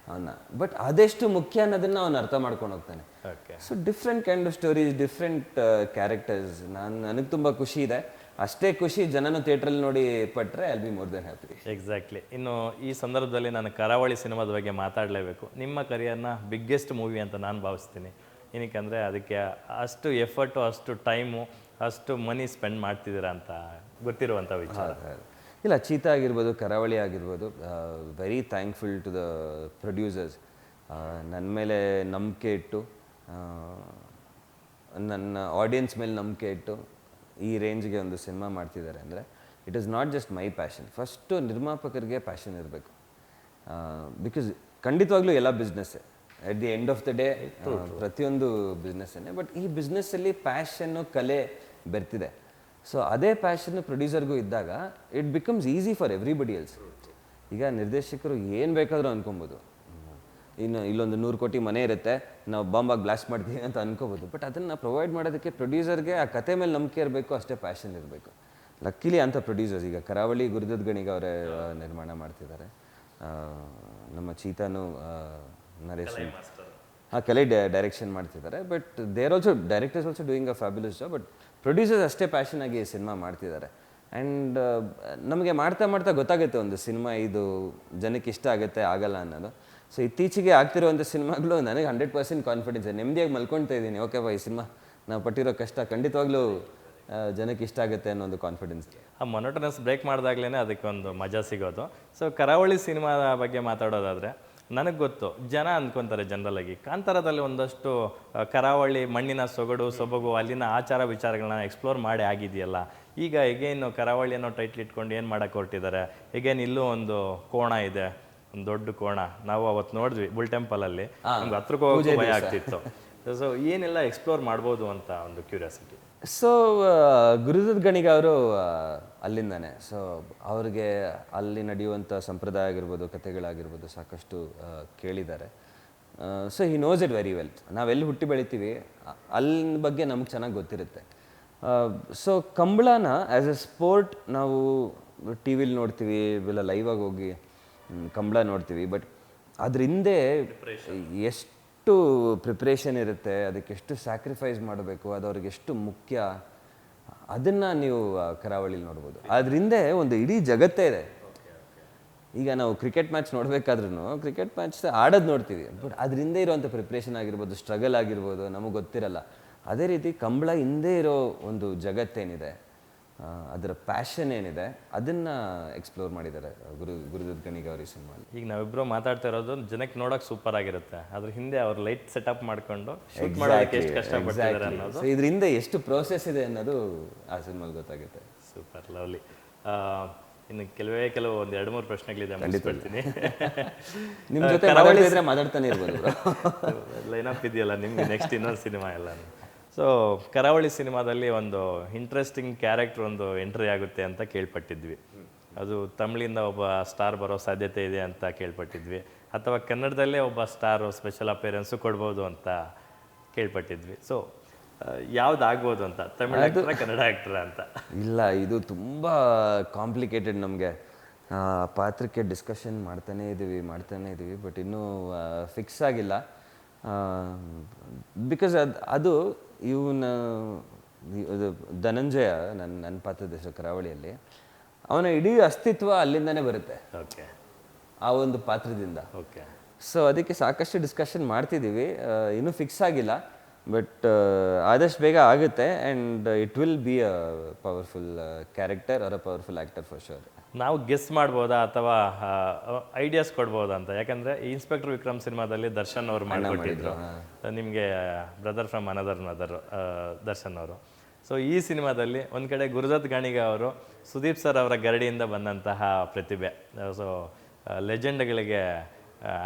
[SPEAKER 2] ಅವನ್ನ. ಬಟ್ ಅದೆಷ್ಟು ಮುಖ್ಯ ಅನ್ನೋದನ್ನ ಅವನು ಅರ್ಥ ಮಾಡ್ಕೊಂಡು ಹೋಗ್ತಾನೆ. So different kind of stories, different characters. ನನಗೆ ತುಂಬ ಖುಷಿ ಇದೆ. ಅಷ್ಟೇ ಖುಷಿ ಜನನು ಥಿಯೇಟ್ರಲ್ಲಿ ನೋಡಿ ಪಟ್ಟರೆ I will be more then happy.
[SPEAKER 1] Exactly. ಇನ್ನು ಈ ಸಂದರ್ಭದಲ್ಲಿ ನಾನು ಕರಾವಳಿ ಸಿನಿಮಾದ ಬಗ್ಗೆ ಮಾತಾಡಲೇಬೇಕು. ನಿಮ್ಮ ಕರಿಯರ್ನ ಬಿಗ್ಗೆಸ್ಟ್ ಮೂವಿ ಅಂತ ನಾನು ಭಾವಿಸ್ತೀನಿ. ಏನಕ್ಕೆ ಅದಕ್ಕೆ ಅಷ್ಟು ಎಫರ್ಟು, ಅಷ್ಟು ಟೈಮು, ಅಷ್ಟು ಮನಿ ಸ್ಪೆಂಡ್ ಮಾಡ್ತಿದ್ದೀರಾ ಅಂತ ಗೊತ್ತಿರುವಂಥ ವಿಚಾರ.
[SPEAKER 2] ಇಲ್ಲ, ಚೀತಾ ಆಗಿರ್ಬೋದು, ಕರಾವಳಿ ಆಗಿರ್ಬೋದು, very thankful to the producers. ನನ್ನ ಮೇಲೆ ನಂಬಿಕೆ ಇಟ್ಟು, ನನ್ನ ಆಡಿಯನ್ಸ್ ಮೇಲೆ ನಂಬಿಕೆ ಇಟ್ಟು ಈ ರೇಂಜ್ಗೆ ಒಂದು ಸಿನಿಮಾ ಮಾಡ್ತಿದ್ದಾರೆ ಅಂದರೆ it is not just my passion. First ನಿರ್ಮಾಪಕರಿಗೆ ಪ್ಯಾಷನ್ ಇರಬೇಕು. ಬಿಕಾಸ್ ಖಂಡಿತವಾಗ್ಲೂ ಎಲ್ಲ ಬಿಸ್ನೆಸ್ಸೇ, at the end of the day ಪ್ರತಿಯೊಂದು ಬಿಸ್ನೆಸ್ಸೇ. ಬಟ್ ಈ ಬಿಸ್ನೆಸ್ಸಲ್ಲಿ ಪ್ಯಾಷನ್ನು, ಕಲೆ ಬೆರ್ತಿದೆ. ಸೊ ಅದೇ ಪ್ಯಾಷನ್ನು ಪ್ರೊಡ್ಯೂಸರ್ಗೂ ಇದ್ದಾಗ it becomes easy for everybody else. ಈಗ ನಿರ್ದೇಶಕರು ಏನು ಬೇಕಾದರೂ ಅನ್ಕೊಬೋದು, ಇನ್ನು ಇಲ್ಲೊಂದು 100 ಕೋಟಿ ಮನೆ ಇರುತ್ತೆ, ನಾವು ಬಾಂಬಾಗಿ ಬ್ಲಾಸ್ಟ್ ಮಾಡ್ತೀವಿ ಅಂತ ಅನ್ಕೋಬೋದು. ಬಟ್ ಅದನ್ನು ಪ್ರೊವೈಡ್ ಮಾಡೋದಕ್ಕೆ ಪ್ರೊಡ್ಯೂಸರ್ಗೆ ಆ ಕತೆ ಮೇಲೆ ನಂಬಿಕೆ ಇರಬೇಕು, ಅಷ್ಟೇ ಪ್ಯಾಷನ್ ಇರಬೇಕು. ಲಕ್ಕಿಲಿ ಅಂಥ ಪ್ರೊಡ್ಯೂಸರ್ಸ್ ಈಗ ಕರಾವಳಿ ಗುರುದತ್ ಗಣಿಗ ಅವರೇ ನಿರ್ಮಾಣ ಮಾಡ್ತಿದ್ದಾರೆ. ನಮ್ಮ ಚೀತಾನು ನರೇಶ್ ಕಲೆ ಡೈರೆಕ್ಷನ್ ಮಾಡ್ತಿದ್ದಾರೆ. But there also directors also doing a fabulous job. But producers ಅಷ್ಟೇ ಪ್ಯಾಷನ್ ಆಗಿ ಸಿನಿಮಾ ಮಾಡ್ತಿದ್ದಾರೆ. ಆ್ಯಂಡ್ ನಮಗೆ ಮಾಡ್ತಾ ಮಾಡ್ತಾ ಗೊತ್ತಾಗುತ್ತೆ ಒಂದು ಸಿನಿಮಾ ಇದು ಜನಕ್ಕೆ ಇಷ್ಟ ಆಗುತ್ತೆ ಆಗಲ್ಲ ಅನ್ನೋದು. ಸೊ ಇತ್ತೀಚೆಗೆ ಆಗ್ತಿರುವಂಥ ಸಿನಿಮಾಗಳು ನನಗೆ 100% ಕಾನ್ಫಿಡೆನ್ಸ್ ಇದೆ. ನೆಮ್ಮದಿಯಾಗಿ ಮಲ್ಕೊಳ್ತಾ ಇದ್ದೀನಿ, ಓಕೆಪ್ಪ ಈ ಸಿನಿಮಾ ನಾವು ಪಟ್ಟಿರೋ ಕಷ್ಟ ಖಂಡಿತವಾಗ್ಲೂ ಜನಕ್ಕೆ ಇಷ್ಟ ಆಗುತ್ತೆ ಅನ್ನೋ ಒಂದು ಕಾನ್ಫಿಡೆನ್ಸ್.
[SPEAKER 1] ಆ ಮೊನೋಟನಸ್ ಬ್ರೇಕ್ ಮಾಡಿದಾಗ್ಲೇ ಅದಕ್ಕೆ ಒಂದು ಮಜಾ ಸಿಗೋದು. ಸೊ ಕರಾವಳಿ ಸಿನಿಮಾದ ಬಗ್ಗೆ ಮಾತಾಡೋದಾದರೆ ನನಗೆ ಗೊತ್ತು, ಜನ ಅಂದ್ಕೊತಾರೆ ಜನರಲಾಗಿ ಕಾಂತಾರದಲ್ಲಿ ಒಂದಷ್ಟು ಕರಾವಳಿ ಮಣ್ಣಿನ ಸೊಬಗು, ಅಲ್ಲಿನ ಆಚಾರ ವಿಚಾರಗಳನ್ನ ಎಕ್ಸ್ಪ್ಲೋರ್ ಮಾಡಿ ಆಗಿದೆಯಲ್ಲ. ಈಗ ಹೇಗೇನು ಕರಾವಳಿ ಅನ್ನೋ ಟೈಟ್ಲ್ ಇಟ್ಕೊಂಡು ಏನು ಮಾಡೋಕ್ಕೆ ಹೊರಟಿದ್ದಾರೆ. ಹೇಗೇನು ಇಲ್ಲೂ ಒಂದು ಕೋಣ ಇದೆ, ಒಂದು ದೊಡ್ಡ ಕೋಣ. ನಾವು ಅವತ್ತು ನೋಡಿದ್ವಿ ಬುಲ್ ಟೆಂಪಲಲ್ಲಿ, ನಮ್ಗೆ ಹತ್ರಕ್ಕೆ ಹೋಗೋಕೆ ಭಯ ಆಗ್ತಿತ್ತು. ಸೊ ಏನೆಲ್ಲ ಎಕ್ಸ್ಪ್ಲೋರ್ ಮಾಡ್ಬೋದು ಅಂತ ಒಂದು ಕ್ಯೂರಿಯಾಸಿಟಿ.
[SPEAKER 2] ಸೊ ಗುರುದತ್ ಗಣಿಗ ಅವರು ಅಲ್ಲಿಂದಾನೆ. ಸೊ ಅವ್ರಿಗೆ ಅಲ್ಲಿ ನಡೆಯುವಂಥ ಸಂಪ್ರದಾಯ ಆಗಿರ್ಬೋದು, ಕಥೆಗಳಾಗಿರ್ಬೋದು ಸಾಕಷ್ಟು ಕೇಳಿದ್ದಾರೆ. So he knows it very well. ನಾವೆಲ್ಲಿ ಹುಟ್ಟಿ ಬೆಳಿತೀವಿ ಅಲ್ಲಿನ ಬಗ್ಗೆ ನಮ್ಗೆ ಚೆನ್ನಾಗಿ ಗೊತ್ತಿರುತ್ತೆ. ಸೊ ಕಂಬಳನ ಆ್ಯಸ್ ಎ ಸ್ಪೋರ್ಟ್ ನಾವು ಟಿ ವಿಲಿ ನೋಡ್ತೀವಿ, ಇಲ್ಲ ಲೈವಾಗಿ ಹೋಗಿ ಕಂಬಳ ನೋಡ್ತೀವಿ. ಬಟ್ ಅದ್ರ ಹಿಂದೆ ಎಷ್ಟು ಪ್ರಿಪ್ರೇಷನ್ ಇರುತ್ತೆ, ಅದಕ್ಕೆ ಎಷ್ಟು ಸ್ಯಾಕ್ರಿಫೈಸ್ ಮಾಡಬೇಕು, ಅದು ಅವ್ರಿಗೆ ಎಷ್ಟು ಮುಖ್ಯ, ಅದನ್ನು ನೀವು ಕರಾವಳಿಲಿ ನೋಡ್ಬೋದು. ಅದ್ರ ಹಿಂದೆ ಒಂದು ಇಡೀ ಜಗತ್ತೇ ಇದೆ. ಈಗ ನಾವು ಕ್ರಿಕೆಟ್ ಮ್ಯಾಚ್ ನೋಡಬೇಕಾದ್ರೂ ಕ್ರಿಕೆಟ್ ಮ್ಯಾಚ್ ಆಡೋದು ನೋಡ್ತೀವಿ, ಬಟ್ ಅದ್ರ ಹಿಂದೆ ಇರೋವಂಥ ಪ್ರಿಪ್ರೇಷನ್ ಆಗಿರ್ಬೋದು, ಸ್ಟ್ರಗಲ್ ಆಗಿರ್ಬೋದು ನಮಗೆ ಗೊತ್ತಿರಲ್ಲ. ಅದೇ ರೀತಿ ಕಂಬಳ ಹಿಂದೆ ಇರೋ ಒಂದು ಜಗತ್ತೇನಿದೆ, ಅದರ ಪ್ಯಾಷನ್ ಏನಿದೆ, ಅದನ್ನು ಎಕ್ಸ್ಪ್ಲೋರ್ ಮಾಡಿದ್ದಾರೆ ಗುರುದತ್ ಗಣಿಗ ಅವ್ರ ಈ ಸಿನಿಮಾ.
[SPEAKER 1] ಈಗ ನಾವಿಬ್ಬರು ಮಾತಾಡ್ತಾ ಇರೋದು ಜನಕ್ಕೆ ನೋಡೋಕೆ ಸೂಪರ್ ಆಗಿರುತ್ತೆ, ಅದ್ರ ಹಿಂದೆ ಅವ್ರು ಲೈಟ್ ಸೆಟಪ್ ಮಾಡ್ಕೊಂಡು ಶೂಟ್ ಮಾಡೋದಕ್ಕೆ ಎಷ್ಟು ಕಷ್ಟಪಟ್ಟಿದ್ದಾರೆ ಅನ್ನೋದು,
[SPEAKER 2] ಇದ್ರ ಹಿಂದೆ ಎಷ್ಟು ಪ್ರೋಸೆಸ್ ಇದೆ ಅನ್ನೋದು ಆ ಸಿನಿಮಾಲ್ ಗೊತ್ತಾಗುತ್ತೆ.
[SPEAKER 1] Super, lovely. ಇನ್ನು ಕೆಲವು ಒಂದು 2-3 ಪ್ರಶ್ನೆಗಳಿದೆ, ಮುಗಿಸ್ಕೊಳ್ತೀನಿ.
[SPEAKER 2] ನಿಮ್ಮ ಜೊತೆ ಮಾತಾಡ್ತಿದ್ರೆ ಮಾತಾಡ್ತಾನೆ ಇರ್ಬೋದು.
[SPEAKER 1] ಲೈನಪ್ ಇದೆಯಲ್ಲ ನಿಮ್ಗೆ ನೆಕ್ಸ್ಟ್ ಇನ್ನೊಂದು ಸಿನಿಮಾ ಎಲ್ಲ. ಸೊ ಕರಾವಳಿ ಸಿನಿಮಾದಲ್ಲಿ ಒಂದು ಇಂಟ್ರೆಸ್ಟಿಂಗ್ ಕ್ಯಾರೆಕ್ಟರ್ ಒಂದು ಎಂಟ್ರಿ ಆಗುತ್ತೆ ಅಂತ ಕೇಳ್ಪಟ್ಟಿದ್ವಿ. ಅದು ತಮಿಳಿಂದ ಒಬ್ಬ ಸ್ಟಾರ್ ಬರೋ ಸಾಧ್ಯತೆ ಇದೆ ಅಂತ ಕೇಳ್ಪಟ್ಟಿದ್ವಿ, ಅಥವಾ ಕನ್ನಡದಲ್ಲೇ ಒಬ್ಬ ಸ್ಟಾರು ಸ್ಪೆಷಲ್ ಅಪೇರೆನ್ಸು ಕೊಡ್ಬೋದು ಅಂತ ಕೇಳ್ಪಟ್ಟಿದ್ವಿ. ಸೊ ಯಾವ್ದು ಆಗ್ಬೋದು ಅಂತ, ತಮಿಳ್ ಆಕ್ಟರ ಕನ್ನಡ ಆಕ್ಟರ ಅಂತ?
[SPEAKER 2] ಇಲ್ಲ, ಇದು ತುಂಬ ಕಾಂಪ್ಲಿಕೇಟೆಡ್. ನಮಗೆ ಪಾತ್ರಕ್ಕೆ ಡಿಸ್ಕಷನ್ ಮಾಡ್ತಾನೇ ಇದ್ದೀವಿ, ಬಟ್ ಇನ್ನೂ ಫಿಕ್ಸ್ ಆಗಿಲ್ಲ. ಬಿಕಾಸ್ ಅದು ಇವನ ಧನಂಜಯ, ನನ್ನ ಪಾತ್ರದ ಹೆಸರು ಕರಾವಳಿಯಲ್ಲಿ, ಅವನ ಇಡೀ ಅಸ್ತಿತ್ವ ಅಲ್ಲಿಂದನೇ ಬರುತ್ತೆ.
[SPEAKER 1] ಓಕೆ,
[SPEAKER 2] ಆ ಒಂದು ಪಾತ್ರದಿಂದ.
[SPEAKER 1] ಓಕೆ.
[SPEAKER 2] ಸೊ ಅದಕ್ಕೆ ಸಾಕಷ್ಟು ಡಿಸ್ಕಷನ್ ಮಾಡ್ತಿದ್ದೀವಿ, ಇನ್ನೂ ಫಿಕ್ಸ್ ಆಗಿಲ್ಲ. ಬಟ್ ಆದಷ್ಟು ಬೇಗ ಆಗುತ್ತೆ. And it will be a powerful character or a powerful actor for sure.
[SPEAKER 1] ನಾವು ಗೆಸ್ ಮಾಡ್ಬೋದಾ ಅಥವಾ ಐಡಿಯಾಸ್ ಕೊಡ್ಬೋದಾ ಅಂತ? ಯಾಕಂದರೆ ಇನ್ಸ್ಪೆಕ್ಟರ್ ವಿಕ್ರಮ್ ಸಿನಿಮಾದಲ್ಲಿ ದರ್ಶನ್ ಅವರು ಮಾಡಿಕೊಟ್ಟಿದ್ರು ನಿಮಗೆ, brother from another mother Darshan ಅವರು. ಸೊ ಈ ಸಿನಿಮಾದಲ್ಲಿ ಒಂದು ಕಡೆ ಗುರುದತ್ ಗಣಿಗ ಅವರು ಸುದೀಪ್ ಸರ್ ಅವರ ಗರಡಿಯಿಂದ ಬಂದಂತಹ ಪ್ರತಿಭೆ. ಸೊ ಲೆಜೆಂಡ್ಗಳಿಗೆ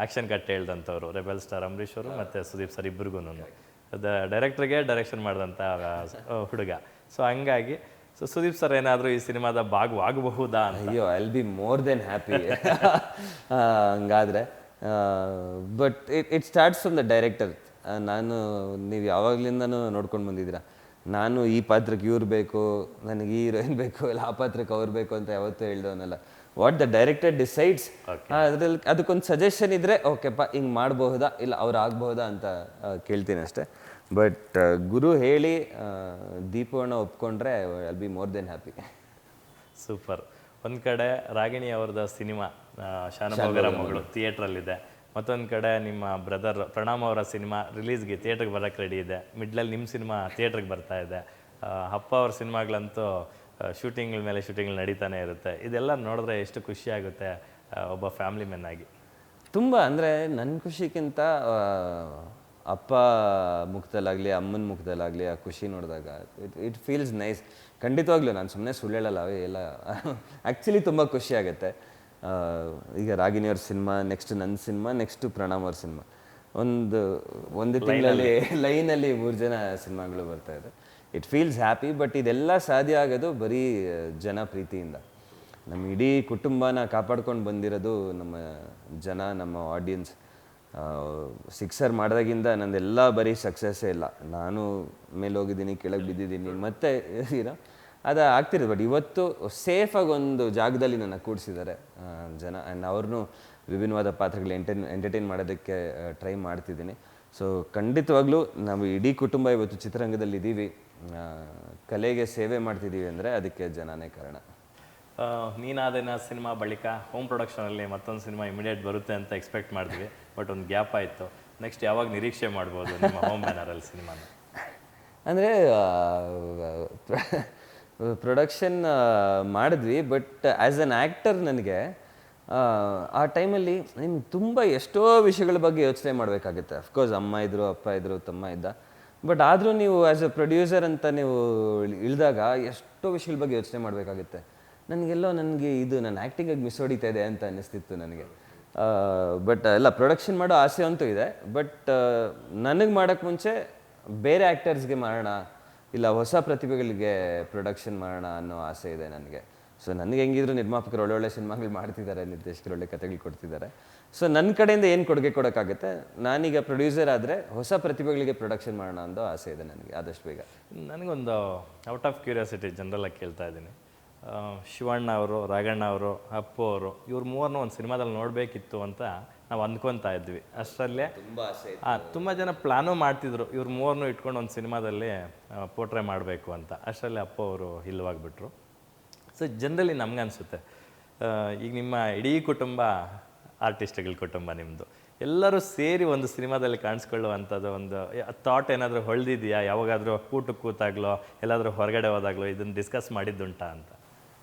[SPEAKER 1] ಆ್ಯಕ್ಷನ್ ಕಟ್ ಹೇಳ್ದಂಥವ್ರು, ರೆಬೆಲ್ ಸ್ಟಾರ್ ಅಂಬರೀಷ್ ಅವರು ಮತ್ತು ಸುದೀಪ್ ಸರ್ ಇಬ್ಬರಿಗೂ ಡೈರೆಕ್ಟ್ರಿಗೆ ಡೈರೆಕ್ಷನ್ ಮಾಡಿದಂಥ ಹುಡುಗ. ಸೊ ಹಂಗಾಗಿ ಸುದೀಪ್ ಸರ್ ಏನಾದರೂ ಈ ಸಿನಿಮಾದ ಭಾಗವಾಗಬಹುದಾ?
[SPEAKER 2] ಅಯ್ಯೋ, I will be more then happy ಹಂಗಾದರೆ. But it starts from the director. ನಾನು ನೀವು ಯಾವಾಗಲಿಂದನೂ ನೋಡ್ಕೊಂಡು ಬಂದಿದ್ದೀರಾ, ನಾನು ಈ ಪಾತ್ರಕ್ಕೆ ಇವ್ರು ಬೇಕು, ನನಗೆ ಈ ಹೀರೋಯಿನ್ ಬೇಕು, ಇಲ್ಲ ಆ ಪಾತ್ರಕ್ಕೆ ಅವ್ರು ಬೇಕು ಅಂತ ಯಾವತ್ತೂ ಹೇಳ್ದವನಲ್ಲ. ವಾಟ್ ದ ಡೈರೆಕ್ಟರ್ ಡಿಸೈಡ್ಸ್, ಅದ್ರಲ್ಲಿ ಅದಕ್ಕೊಂದು ಸಜೆಷನ್ ಇದ್ದರೆ ಓಕೆಪ್ಪ ಹಿಂಗೆ ಮಾಡಬಹುದಾ ಇಲ್ಲ ಅವ್ರು ಆಗಬಹುದಾ ಅಂತ ಕೇಳ್ತೀನಿ ಅಷ್ಟೇ. ಬಟ್ ಗುರು ಹೇಳಿ ದೀಪವನ್ನ ಒಪ್ಕೊಂಡ್ರೆ I be more then happy.
[SPEAKER 1] Super. ಒಂದು ಕಡೆ ರಾಗಿಣಿ ಅವ್ರದ್ದು ಸಿನಿಮಾ ಶಾನುಭೋಗರ ಮಗಳು ಥಿಯೇಟ್ರಲ್ಲಿದೆ, ಮತ್ತೊಂದು ಕಡೆ ನಿಮ್ಮ ಬ್ರದರ್ ಪ್ರಣಾಮ್ ಅವರ ಸಿನಿಮಾ ರಿಲೀಸ್ಗೆ ಥಿಯೇಟ್ರಿಗೆ ಬರೋಕ್ಕೆ ರೆಡಿ ಇದೆ, ಮಿಡ್ಲಲ್ಲಿ ನಿಮ್ಮ ಸಿನಿಮಾ ಥಿಯೇಟ್ರಿಗೆ ಬರ್ತಾ ಇದೆ, ಅಪ್ಪ ಅವ್ರ ಸಿನಿಮಾಗಳಂತೂ ಶೂಟಿಂಗ್ಗಳ ಮೇಲೆ ಶೂಟಿಂಗ್ಗಳು ನಡೀತಾನೆ ಇರುತ್ತೆ. ಇದೆಲ್ಲ ನೋಡಿದ್ರೆ ಎಷ್ಟು ಖುಷಿ ಆಗುತ್ತೆ ಒಬ್ಬ ಫ್ಯಾಮಿಲಿ ಮೆನ್ ಆಗಿ.
[SPEAKER 2] ತುಂಬ ಅಂದರೆ ನನ್ನ ಖುಷಿಗಿಂತ ಅಪ್ಪ ಮುಖದಲ್ಲಾಗಲಿ ಅಮ್ಮನ ಮುಖದಲ್ಲಾಗಲಿ ಆ ಖುಷಿ ನೋಡಿದಾಗ ಇಟ್ ಫೀಲ್ಸ್ ನೈಸ್. ಖಂಡಿತವಾಗ್ಲೂ ನಾನು ಸುಮ್ಮನೆ ಸುಳ್ಳು ಹೇಳಲ್ಲ, ಎಲ್ಲ ಆ್ಯಕ್ಚುಲಿ ತುಂಬ ಖುಷಿ ಆಗುತ್ತೆ. ಈಗ ರಾಗಿಣಿಯವ್ರ ಸಿನಿಮಾ, ನೆಕ್ಸ್ಟ್ ನನ್ನ ಸಿನಿಮಾ, ನೆಕ್ಸ್ಟು ಪ್ರಣಾಮ್ ಅವ್ರ ಸಿನಿಮಾ, ಒಂದು ತಿಂಗಳಲ್ಲಿ ಲೈನಲ್ಲಿ 3 ಜನ ಸಿನಿಮಾಗಳು ಬರ್ತಾ ಇದೆ. It feels happy. ಬಟ್ ಇದೆಲ್ಲ ಸಾಧ್ಯ ಆಗೋದು ಬರೀ ಜನ ಪ್ರೀತಿಯಿಂದ. ನಮ್ಮ ಇಡೀ ಕುಟುಂಬನ ಕಾಪಾಡ್ಕೊಂಡು ಬಂದಿರೋದು ನಮ್ಮ ಜನ, ನಮ್ಮ ಆಡಿಯನ್ಸ್. ಸಿಕ್ಸರ್ ಮಾಡಿದಾಗಿಂದ ನಂದೆಲ್ಲ ಬರೀ ಸಕ್ಸಸ್ಸೇ ಇಲ್ಲ. ನಾನು ಮೇಲೆ ಹೋಗಿದ್ದೀನಿ, ಕೆಳಗೆ ಬಿದ್ದಿದ್ದೀನಿ, ಮತ್ತೆ ಏನೋ ಅದು ಆಗ್ತಿರೋದು. ಬಟ್ ಇವತ್ತು ಸೇಫಾಗಿ ಒಂದು ಜಾಗದಲ್ಲಿ ನನ್ನ ಕೂಡಿಸಿದ್ದಾರೆ ಜನ. ಆ್ಯಂಡ್ ಅವ್ರನ್ನೂ ವಿಭಿನ್ನವಾದ ಪಾತ್ರಗಳು ಎಂಟರ್ಟೈನ್ ಮಾಡೋದಕ್ಕೆ ಟ್ರೈ ಮಾಡ್ತಿದ್ದೀನಿ. ಸೊ ಖಂಡಿತವಾಗ್ಲೂ ನಾವು ಇಡೀ ಕುಟುಂಬ ಇವತ್ತು ಚಿತ್ರರಂಗದಲ್ಲಿ ಇದ್ದೀವಿ, ಕಲೆಗೆ ಸೇವೆ ಮಾಡ್ತಿದ್ದೀವಿ ಅಂದರೆ ಅದಕ್ಕೆ ಜನನೇ ಕಾರಣ.
[SPEAKER 1] ನೀನಾದೇನ ಸಿನಿಮಾ ಬಳಿಕ ಹೋಮ್ ಪ್ರೊಡಕ್ಷನಲ್ಲಿ ಮತ್ತೊಂದು ಸಿನಿಮಾ ಇಮಿಡಿಯೇಟ್ ಬರುತ್ತೆ ಅಂತ ಎಕ್ಸ್ಪೆಕ್ಟ್ ಮಾಡಿದ್ವಿ, ಬಟ್ ಒಂದು ಗ್ಯಾಪ್ ಆಯಿತು. ನೆಕ್ಸ್ಟ್ ಯಾವಾಗ ನಿರೀಕ್ಷೆ ಮಾಡ್ಬೋದು ನಿಮ್ಮ ಹೋಮ್ ಬ್ಯಾನರಲ್ಲಿ ಸಿನಿಮಾನ?
[SPEAKER 2] ಅಂದರೆ ಪ್ರೊಡಕ್ಷನ್ ಮಾಡಿದ್ವಿ, ಬಟ್ ಆ್ಯಸ್ ಅನ್ ಆ್ಯಕ್ಟರ್ ನನಗೆ ಆ ಟೈಮಲ್ಲಿ ನಿಮ್ಗೆ ತುಂಬ ಎಷ್ಟೋ ವಿಷಯಗಳ ಬಗ್ಗೆ ಯೋಚನೆ ಮಾಡಬೇಕಾಗುತ್ತೆ. ಅಫ್ಕೋರ್ಸ್ ಅಮ್ಮ ಇದ್ದರು, ಅಪ್ಪ ಇದ್ದರು, ತಮ್ಮ ಇದ್ದ. ಬಟ್ ಆದರೂ ನೀವು ಆ್ಯಸ್ ಎ ಪ್ರೊಡ್ಯೂಸರ್ ಅಂತ ನೀವು ಇಳಿದಾಗ ಎಷ್ಟೋ ವಿಷಯಗಳ ಬಗ್ಗೆ ಯೋಚನೆ ಮಾಡಬೇಕಾಗುತ್ತೆ. ನನಗೆ ಇದು ನನ್ನ ಆ್ಯಕ್ಟಿಂಗಿಗೆ ಮಿಸ್ ಹೊಡಿತಾ ಇದೆ ಅಂತ ಅನ್ನಿಸ್ತಿತ್ತು ನನಗೆ. ಬಟ್ ಎಲ್ಲ ಪ್ರೊಡಕ್ಷನ್ ಮಾಡೋ ಆಸೆ ಅಂತೂ ಇದೆ. ಬಟ್ ನನಗೆ ಮಾಡೋಕ್ಕೆ ಮುಂಚೆ ಬೇರೆ ಆ್ಯಕ್ಟರ್ಸ್ಗೆ ಮಾಡೋಣ, ಇಲ್ಲ ಹೊಸ ಪ್ರತಿಭೆಗಳಿಗೆ ಪ್ರೊಡಕ್ಷನ್ ಮಾಡೋಣ ಅನ್ನೋ ಆಸೆ ಇದೆ ನನಗೆ. ಸೊ ನನಗೆ ಹೆಂಗಿದ್ರು ನಿರ್ಮಾಪಕರು ಒಳ್ಳೊಳ್ಳೆ ಸಿನಿಮಾಗಳು ಮಾಡ್ತಿದ್ದಾರೆ, ನಿರ್ದೇಶಕರು ಒಳ್ಳೆ ಕಥೆಗಳು ಕೊಡ್ತಿದ್ದಾರೆ. ಸೊ ನನ್ನ ಕಡೆಯಿಂದ ಏನು ಕೊಡುಗೆ ಕೊಡೋಕ್ಕಾಗುತ್ತೆ, ನಾನೀಗ ಪ್ರೊಡ್ಯೂಸರ್ ಆದರೆ ಹೊಸ ಪ್ರತಿಭೆಗಳಿಗೆ ಪ್ರೊಡಕ್ಷನ್ ಮಾಡೋಣ ಅನ್ನೋ ಆಸೆ ಇದೆ ನನಗೆ ಆದಷ್ಟು ಬೇಗ.
[SPEAKER 1] ನನಗೊಂದು ಔಟ್ ಆಫ್ ಕ್ಯೂರಿಯಾಸಿಟಿ ಜನರಲ್ಲಾಗಿ ಕೇಳ್ತಾ ಇದ್ದೀನಿ. ಶಿವಣ್ಣ ಅವರು, ರಾಘಣ್ಣ ಅವರು, ಅಪ್ಪು ಅವರು, ಇವ್ರು ಮೂವರನ್ನೂ ಒಂದು ಸಿನಿಮಾದಲ್ಲಿ ನೋಡಬೇಕಿತ್ತು ಅಂತ ನಾವು ಅಂದ್ಕೊತಾ ಇದ್ವಿ. ಅಷ್ಟರಲ್ಲೇ ತುಂಬ ಜನ ಪ್ಲ್ಯಾನು ಮಾಡ್ತಿದ್ರು ಇವ್ರು ಮೂವರನ್ನೂ ಇಟ್ಕೊಂಡು ಒಂದು ಸಿನಿಮಾದಲ್ಲಿ ಪೋರ್ಟ್ರೇ ಮಾಡಬೇಕು ಅಂತ. ಅಷ್ಟರಲ್ಲೇ ಅಪ್ಪು ಅವರು ಇಲ್ಲವಾಗ್ಬಿಟ್ರು. ಸೊ ಜನರಲಿ ನಮ್ಗೆ ಅನಿಸುತ್ತೆ, ಈಗ ನಿಮ್ಮ ಇಡೀ ಕುಟುಂಬ ಆರ್ಟಿಸ್ಟ್ಗಳ ಕುಟುಂಬ ನಿಮ್ಮದು, ಎಲ್ಲರೂ ಸೇರಿ ಒಂದು ಸಿನಿಮಾದಲ್ಲಿ ಕಾಣಿಸ್ಕೊಳ್ಳುವಂಥದ್ದು ಒಂದು ಥಾಟ್ ಏನಾದರೂ ಹೊಳೆದಿದೆಯಾ? ಯಾವಾಗಾದರೂ ಊಟಕ್ಕೆ ಕೂತಾಗ್ಲೋ ಎಲ್ಲಾದರೂ ಹೊರಗಡೆ ಹೋದಾಗ್ಲೋ ಇದನ್ನು ಡಿಸ್ಕಸ್ ಮಾಡಿದ್ದುಂಟಾ ಅಂತ?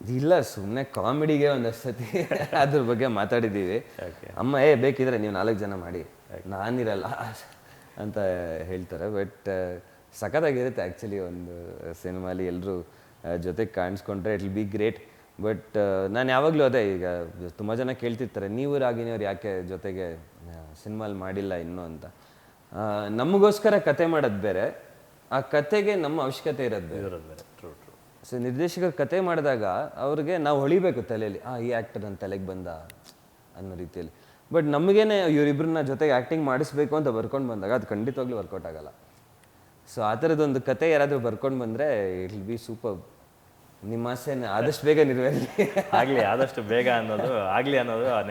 [SPEAKER 2] ಇಲ್ಲ, ಸುಮ್ಮನೆ ಕಾಮಿಡಿಗೆ ಒಂದಷ್ಟು ಸತಿ ಅದ್ರ ಬಗ್ಗೆ ಮಾತಾಡಿದ್ದೀವಿ. ಅಮ್ಮ ಬೇಕಿದ್ರೆ ನೀವು 4 ಜನ ಮಾಡಿ, ನಾನಿರಲ್ಲ ಅಂತ ಹೇಳ್ತಾರೆ. ಬಟ್ ಸಖತ್ತಾಗಿರುತ್ತೆ ಆ್ಯಕ್ಚುಲಿ ಒಂದು ಸಿನಿಮಾಲಿ ಎಲ್ಲರೂ ಜೊತೆಗೆ ಕಾಣಿಸ್ಕೊಂಡ್ರೆ it will be great. But ನಾನು ಯಾವಾಗಲೂ ಅದೇ, ಈಗ ತುಂಬ ಜನ ಕೇಳ್ತಿರ್ತಾರೆ ನೀವು ರಾಗಿಣಿಯವ್ರು ಯಾಕೆ ಜೊತೆಗೆ ಸಿನಿಮಾಲಿ ಮಾಡಿಲ್ಲ ಇನ್ನೂ ಅಂತ. ನಮಗೋಸ್ಕರ ಕತೆ ಮಾಡೋದು ಬೇರೆ, ಆ ಕತೆಗೆ ನಮ್ಮ ಅವಶ್ಯಕತೆ ಇರೋದು ಬೇರೆ. ಸೊ ನಿರ್ದೇಶಕರು ಕತೆ ಮಾಡಿದಾಗ ಅವ್ರಿಗೆ ನಾವು ಹೊಳಿಬೇಕು ತಲೆಯಲ್ಲಿ, ಈ ಆ್ಯಕ್ಟರ್ ನನ್ನ ತಲೆಗೆ ಬಂದ ಅನ್ನೋ ರೀತಿಯಲ್ಲಿ. ಬಟ್ ನಮಗೇನೆ ಇವರಿಬ್ಬರನ್ನ ಜೊತೆಗೆ ಆ್ಯಕ್ಟಿಂಗ್ ಮಾಡಿಸ್ಬೇಕು ಅಂತ ಬರ್ಕೊಂಡು ಬಂದಾಗ ಅದು ಖಂಡಿತವಾಗ್ಲೂ ವರ್ಕೌಟ್ ಆಗಲ್ಲ. ಸೊ ಆ ಥರದೊಂದು ಕತೆ ಯಾರಾದರೂ ಬರ್ಕೊಂಡು ಬಂದರೆ ಇಟ್ ವಿಲ್ ಬಿ ಸೂಪರ್. ನಿಮ್ಮ ಆಸೆನ ಆದಷ್ಟು ಬೇಗ ನೆರವೇರಲಿ.
[SPEAKER 1] ಆದಷ್ಟು ಬೇಗ ಅನ್ನೋದು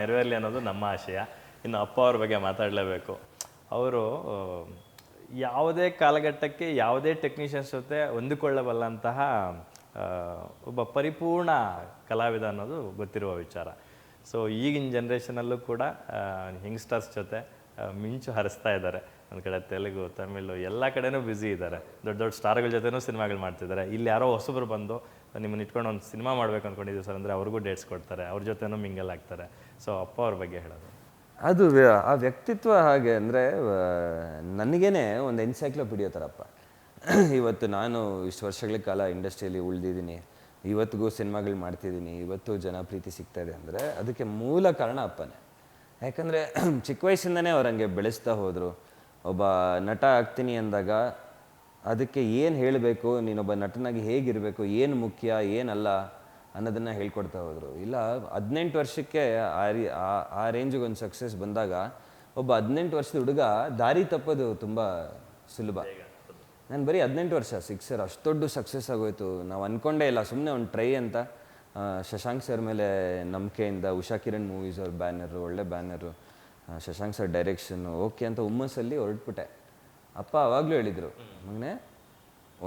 [SPEAKER 1] ನೆರವೇರಲಿ ಅನ್ನೋದು ನಮ್ಮ ಆಶಯ. ಇನ್ನು ಅಪ್ಪ ಅವ್ರ ಬಗ್ಗೆ ಮಾತಾಡಲೇಬೇಕು. ಅವರು ಯಾವುದೇ ಕಾಲಘಟ್ಟಕ್ಕೆ ಯಾವುದೇ ಟೆಕ್ನಿಷಿಯನ್ಸ್ ಜೊತೆ ಹೊಂದಿಕೊಳ್ಳಬಲ್ಲಂತಹ ಒಬ್ಬ ಪರಿಪೂರ್ಣ ಕಲಾವಿದ ಅನ್ನೋದು ಗೊತ್ತಿರುವ ವಿಚಾರ. ಸೊ ಈಗಿನ ಜನ್ರೇಷನಲ್ಲೂ ಕೂಡ ಯಂಗ್ಸ್ಟರ್ಸ್ ಜೊತೆ ಮಿಂಚು ಹರಿಸ್ತಾ ಇದ್ದಾರೆ. ಒಂದು ಕಡೆ ತೆಲುಗು, ತಮಿಳು ಎಲ್ಲ ಕಡೆನೂ ಬ್ಯುಸಿ ಇದ್ದಾರೆ. ದೊಡ್ಡ ದೊಡ್ಡ ಸ್ಟಾರ್ಗಳ ಜೊತೆನೂ ಸಿನಿಮಾಗಳು ಮಾಡ್ತಿದ್ದಾರೆ. ಇಲ್ಲಿ ಯಾರೋ ಹೊಸಬ್ರು ಬಂದು ನಿಮ್ಮನ್ನು ಇಟ್ಕೊಂಡು ಒಂದು ಸಿನಿಮಾ ಮಾಡಬೇಕು ಅಂದ್ಕೊಂಡಿದ್ದೀವಿ ಸರ್ ಅಂದರೆ ಅವ್ರಿಗೂ ಡೇಟ್ಸ್ ಕೊಡ್ತಾರೆ, ಅವ್ರ ಜೊತೆನೂ ಮಿಂಗಲ್ ಆಗ್ತಾರೆ. ಸೊ ಅಪ್ಪ ಅವ್ರ ಬಗ್ಗೆ ಹೇಳೋದು,
[SPEAKER 2] ಅದು ಆ ವ್ಯಕ್ತಿತ್ವ ಹಾಗೆ ಅಂದರೆ ನನಗೇನೆ ಒಂದು ಎನ್ಸೈಕ್ಲೋಪೀಡಿಯೋ ಥರಪ್ಪ. ಇವತ್ತು ನಾನು ಇಷ್ಟು ವರ್ಷಗಳ ಕಾಲ ಇಂಡಸ್ಟ್ರಿಯಲ್ಲಿ ಉಳಿದಿದ್ದೀನಿ, ಇವತ್ತಿಗೂ ಸಿನಿಮಾಗಳು ಮಾಡ್ತಿದ್ದೀನಿ, ಇವತ್ತು ಜನ ಪ್ರೀತಿ ಸಿಗ್ತಾ ಇದೆ ಅಂದರೆ ಅದಕ್ಕೆ ಮೂಲ ಕಾರಣ ಅಪ್ಪನೇ. ಯಾಕಂದರೆ ಚಿಕ್ಕ ವಯಸ್ಸಿಂದನೇ ಅವ್ರು ಹಂಗೆ ಬೆಳೆಸ್ತಾ ಹೋದರು. ಒಬ್ಬ ನಟ ಆಗ್ತೀನಿ ಅಂದಾಗ ಅದಕ್ಕೆ ಏನು ಹೇಳಬೇಕು, ನೀನೊಬ್ಬ ನಟನಾಗಿ ಹೇಗಿರಬೇಕು, ಏನು ಮುಖ್ಯ ಏನಲ್ಲ ಅನ್ನೋದನ್ನು ಹೇಳ್ಕೊಡ್ತಾ ಹೋದರು. ಇಲ್ಲ 18 ವರ್ಷಕ್ಕೆ ಆ ರೇಂಜಿಗೆ ಒಂದು ಸಕ್ಸಸ್ ಬಂದಾಗ ಒಬ್ಬ 18 ವರ್ಷದ ಹುಡುಗ ದಾರಿ ತಪ್ಪೋದು ತುಂಬ ಸುಲಭ. ನಾನು ಬರೀ 18 ವರ್ಷ ಸಿಕ್ಸರ್ ಅಷ್ಟು ದೊಡ್ಡ ಸಕ್ಸಸ್ ಆಗೋಯ್ತು. ನಾವು ಅಂದ್ಕೊಂಡೇ ಇಲ್ಲ, ಸುಮ್ಮನೆ ಒಂದು ಟ್ರೈ ಅಂತ ಶಶಾಂಕ್ ಸರ್ ಮೇಲೆ ನಂಬಿಕೆಯಿಂದ ಉಷಾ ಕಿರಣ್ ಮೂವೀಸ್ ಅವ್ರ ಬ್ಯಾನರು, ಒಳ್ಳೆ banner, Shashank sir direction okay ಅಂತ ಹುಮ್ಮಸ್ಸಲ್ಲಿ ಹೊರಟ್ಬಿಟ್ಟೆ. ಅಪ್ಪ ಆವಾಗಲೂ ಹೇಳಿದರು, ಮಗನೇ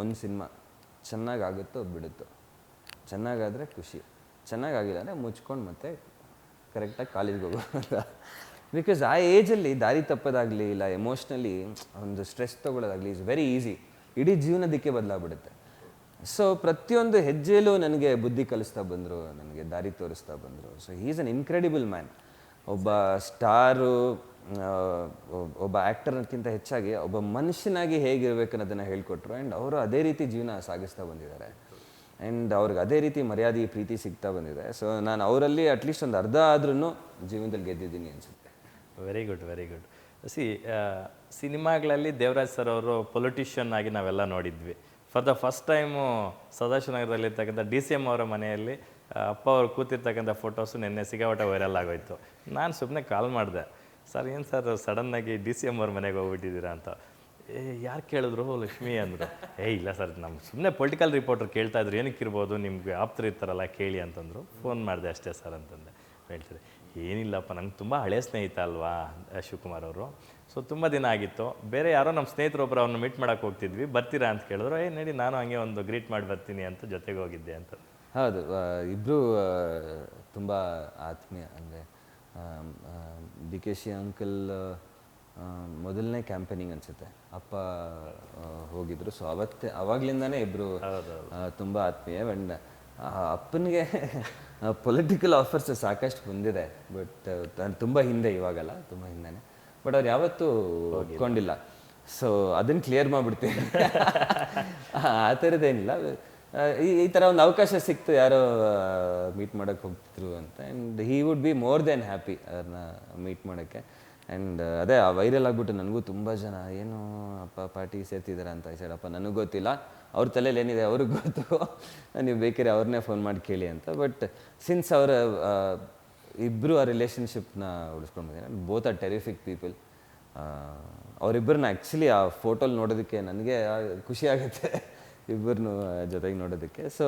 [SPEAKER 2] ಒಂದು ಸಿನಿಮಾ ಚೆನ್ನಾಗಾಗುತ್ತೋ ಬಿಡುತ್ತೋ, ಚೆನ್ನಾಗಾದರೆ ಖುಷಿ, ಚೆನ್ನಾಗಾಗಿಲ್ಲ ಅಂದರೆ ಮುಚ್ಕೊಂಡು ಮತ್ತೆ ಕರೆಕ್ಟಾಗಿ ಕಾಲೇಜ್ಗೆ ಹೋಗೋ ಅಂತ. ಬಿಕಾಸ್ ಆ ಏಜಲ್ಲಿ ದಾರಿ ತಪ್ಪೋದಾಗಲಿ ಇಲ್ಲ ಎಮೋಷ್ನಲಿ ಒಂದು ಸ್ಟ್ರೆಸ್ ತೊಗೊಳ್ಳೋದಾಗಲಿ ಇಸ್ ವೆರಿ ಈಸಿ. ಇಡೀ ಜೀವನದಕ್ಕೆ ಬದಲಾಗ್ಬಿಡುತ್ತೆ. ಸೊ ಪ್ರತಿಯೊಂದು ಹೆಜ್ಜೆಯಲ್ಲೂ ನನಗೆ ಬುದ್ಧಿ ಕಲಿಸ್ತಾ ಬಂದರು, ನನಗೆ ದಾರಿ ತೋರಿಸ್ತಾ ಬಂದರು. So he is an incredible man. ಒಬ್ಬ ಸ್ಟಾರು, ಒಬ್ಬ ಆ್ಯಕ್ಟರ್ಕ್ಕಿಂತ ಹೆಚ್ಚಾಗಿ ಒಬ್ಬ ಮನುಷ್ಯನಾಗಿ ಹೇಗಿರ್ಬೇಕು ಅನ್ನೋದನ್ನು ಹೇಳ್ಕೊಟ್ರು. ಆ್ಯಂಡ್ ಅವರು ಅದೇ ರೀತಿ ಜೀವನ ಸಾಗಿಸ್ತಾ ಬಂದಿದ್ದಾರೆ. ಆ್ಯಂಡ್ ಅವ್ರಿಗೆ ಅದೇ ರೀತಿ ಮರ್ಯಾದೆ ಪ್ರೀತಿ ಸಿಗ್ತಾ ಬಂದಿದೆ. ಸೊ ನಾನು ಅವರಲ್ಲಿ ಅಟ್ಲೀಸ್ಟ್ ಒಂದು ಅರ್ಧ ಆದ್ರೂ ಜೀವನದಲ್ಲಿ ಗೆದ್ದಿದ್ದೀನಿ ಅನಿಸುತ್ತೆ.
[SPEAKER 1] Very good, very good. ಸಿನಿಮಾಗಳಲ್ಲಿ ದೇವರಾಜ್ ಸರ್ ಅವರು ಪೊಲಿಟಿಷಿಯನ್ ಆಗಿ ನಾವೆಲ್ಲ ನೋಡಿದ್ವಿ. ಫಾರ್ ದ ಫಸ್ಟ್ ಟೈಮು ಸದಾಶಿವನಗರದಲ್ಲಿರ್ತಕ್ಕಂಥ DCM ಅವರ ಮನೆಯಲ್ಲಿ ಅಪ್ಪ ಅವ್ರು ಕೂತಿರ್ತಕ್ಕಂಥ ಫೋಟೋಸು ನಿನ್ನೆ ಸಿಕ್ಕಾಪಟ್ಟೆ ವೈರಲ್ ಆಗೋಯ್ತು. ನಾನು ಸುಮ್ಮನೆ ಕಾಲ್ ಮಾಡಿದೆ, ಸರ್ ಏನು ಸರ್ ಸಡನ್ನಾಗಿ DCM ಅವ್ರ ಮನೆಗೆ ಹೋಗ್ಬಿಟ್ಟಿದ್ದೀರಾ ಅಂತ. ಯಾರು ಕೇಳಿದ್ರು ಲಕ್ಷ್ಮಿ ಅಂದರು. ಇಲ್ಲ ಸರ್, ನಮ್ಮ ಸುಮ್ಮನೆ ಪೊಲಿಟಿಕಲ್ ರಿಪೋರ್ಟರ್ ಕೇಳ್ತಾ ಇದ್ರು, ಏನಕ್ಕಿರ್ಬೋದು, ನಿಮ್ಗೆ ಆಪ್ತರು ಇರ್ತಾರಲ್ಲ ಕೇಳಿ ಅಂತಂದರು. ಫೋನ್ ಮಾಡಿದೆ ಅಷ್ಟೇ ಸರ್ ಅಂತಂದೆ. ಹೇಳ್ತಾರೆ, ಏನಿಲ್ಲಪ್ಪ, ನಂಗೆ ತುಂಬ ಹಳೆಯ ಸ್ನೇಹಿತ ಅಲ್ವಾ ಶಿವಕುಮಾರ್ ಅವರು. ಸೊ ತುಂಬ ದಿನ ಆಗಿತ್ತು, ಬೇರೆ ಯಾರೋ ನಮ್ಮ ಸ್ನೇಹಿತರೊಬ್ಬರು ಅವ್ರನ್ನ ಮೀಟ್ ಮಾಡೋಕ್ಕೆ ಹೋಗ್ತಿದ್ವಿ, ಬರ್ತೀರಾ ಅಂತ ಕೇಳಿದ್ರು. ನಡಿ ನಾನು ಹಂಗೆ ಒಂದು ಗ್ರೀಟ್ ಮಾಡಿ ಬರ್ತೀನಿ ಅಂತ ಜೊತೆಗೆ ಹೋಗಿದ್ದೆ ಅಂತ.
[SPEAKER 2] ಹೌದು, ಇಬ್ಬರು ತುಂಬ ಆತ್ಮೀಯ. ಅಂದರೆ DKC ಅಂಕಲ್ ಮೊದಲನೇ ಕ್ಯಾಂಪೇನಿಂಗ್ ಅನಿಸುತ್ತೆ ಅಪ್ಪ ಹೋಗಿದ್ರು. ಸೊ ಅವಾಗ್ಲಿಂದಾನೇ ಇಬ್ಬರು ತುಂಬ ಆತ್ಮೀಯ. ಆ್ಯಂಡ್ ಅಪ್ಪನಿಗೆ ಪೊಲಿಟಿಕಲ್ ಆಫರ್ಸ್ ಸಾಕಷ್ಟು ಬಂದಿದೆ, ಬಟ್ ತುಂಬ ಹಿಂದೆ, ಇವಾಗಲ್ಲ ತುಂಬ ಹಿಂದೆನೇ. ಬಟ್ ಅವ್ರು ಯಾವತ್ತೂ ಒಪ್ಕೊಂಡಿಲ್ಲ. ಸೊ ಅದನ್ನು ಕ್ಲಿಯರ್ ಮಾಡಿಬಿಡ್ತೀನಿ. ಆ ಥರದ್ದೇನಿಲ್ಲ. ಈ ಥರ ಒಂದು ಅವಕಾಶ ಸಿಕ್ತು, ಯಾರೋ ಮೀಟ್ ಮಾಡೋಕ್ಕೆ ಹೋಗ್ತಿದ್ರು ಅಂತ. And he would be more then happy ಅವ್ರನ್ನ ಮೀಟ್ ಮಾಡೋಕ್ಕೆ. ಆ್ಯಂಡ್ ಅದೇ ವೈರಲ್ ಆಗಿಬಿಟ್ಟು ನನಗೂ ತುಂಬ ಜನ ಏನು ಅಪ್ಪ ಪಾರ್ಟಿ ಸೇರ್ತಿದ್ದಾರೆ ಅಂತ ಹೇಳಪ್ಪ, ನನಗೆ ಗೊತ್ತಿಲ್ಲ, ಅವ್ರ ತಲೆಯಲ್ಲಿ ಏನಿದೆ ಅವ್ರಿಗೆ ಗೊತ್ತು, ನೀವು ಬೇಕಾದ್ರೆ ಅವ್ರನ್ನೇ ಫೋನ್ ಮಾಡಿ ಕೇಳಿ ಅಂತ. ಬಟ್ ಸಿನ್ಸ್ ಅವರ ಇಬ್ಬರು ಆ ರಿಲೇಷನ್ಶಿಪ್ನ ಉಳಿಸ್ಕೊಂಡು ಬಂದಿದ್ದಾರೆ. Both are terrific people. ಅವರಿಬ್ಬರನ್ನ ಆ್ಯಕ್ಚುಲಿ ಆ ಫೋಟೋಲಿ ನೋಡೋದಕ್ಕೆ ನನಗೆ ಖುಷಿ ಆಗುತ್ತೆ, ಇಬ್ಬರನ್ನು ಜೊತೆಗೆ ನೋಡೋದಕ್ಕೆ. ಸೊ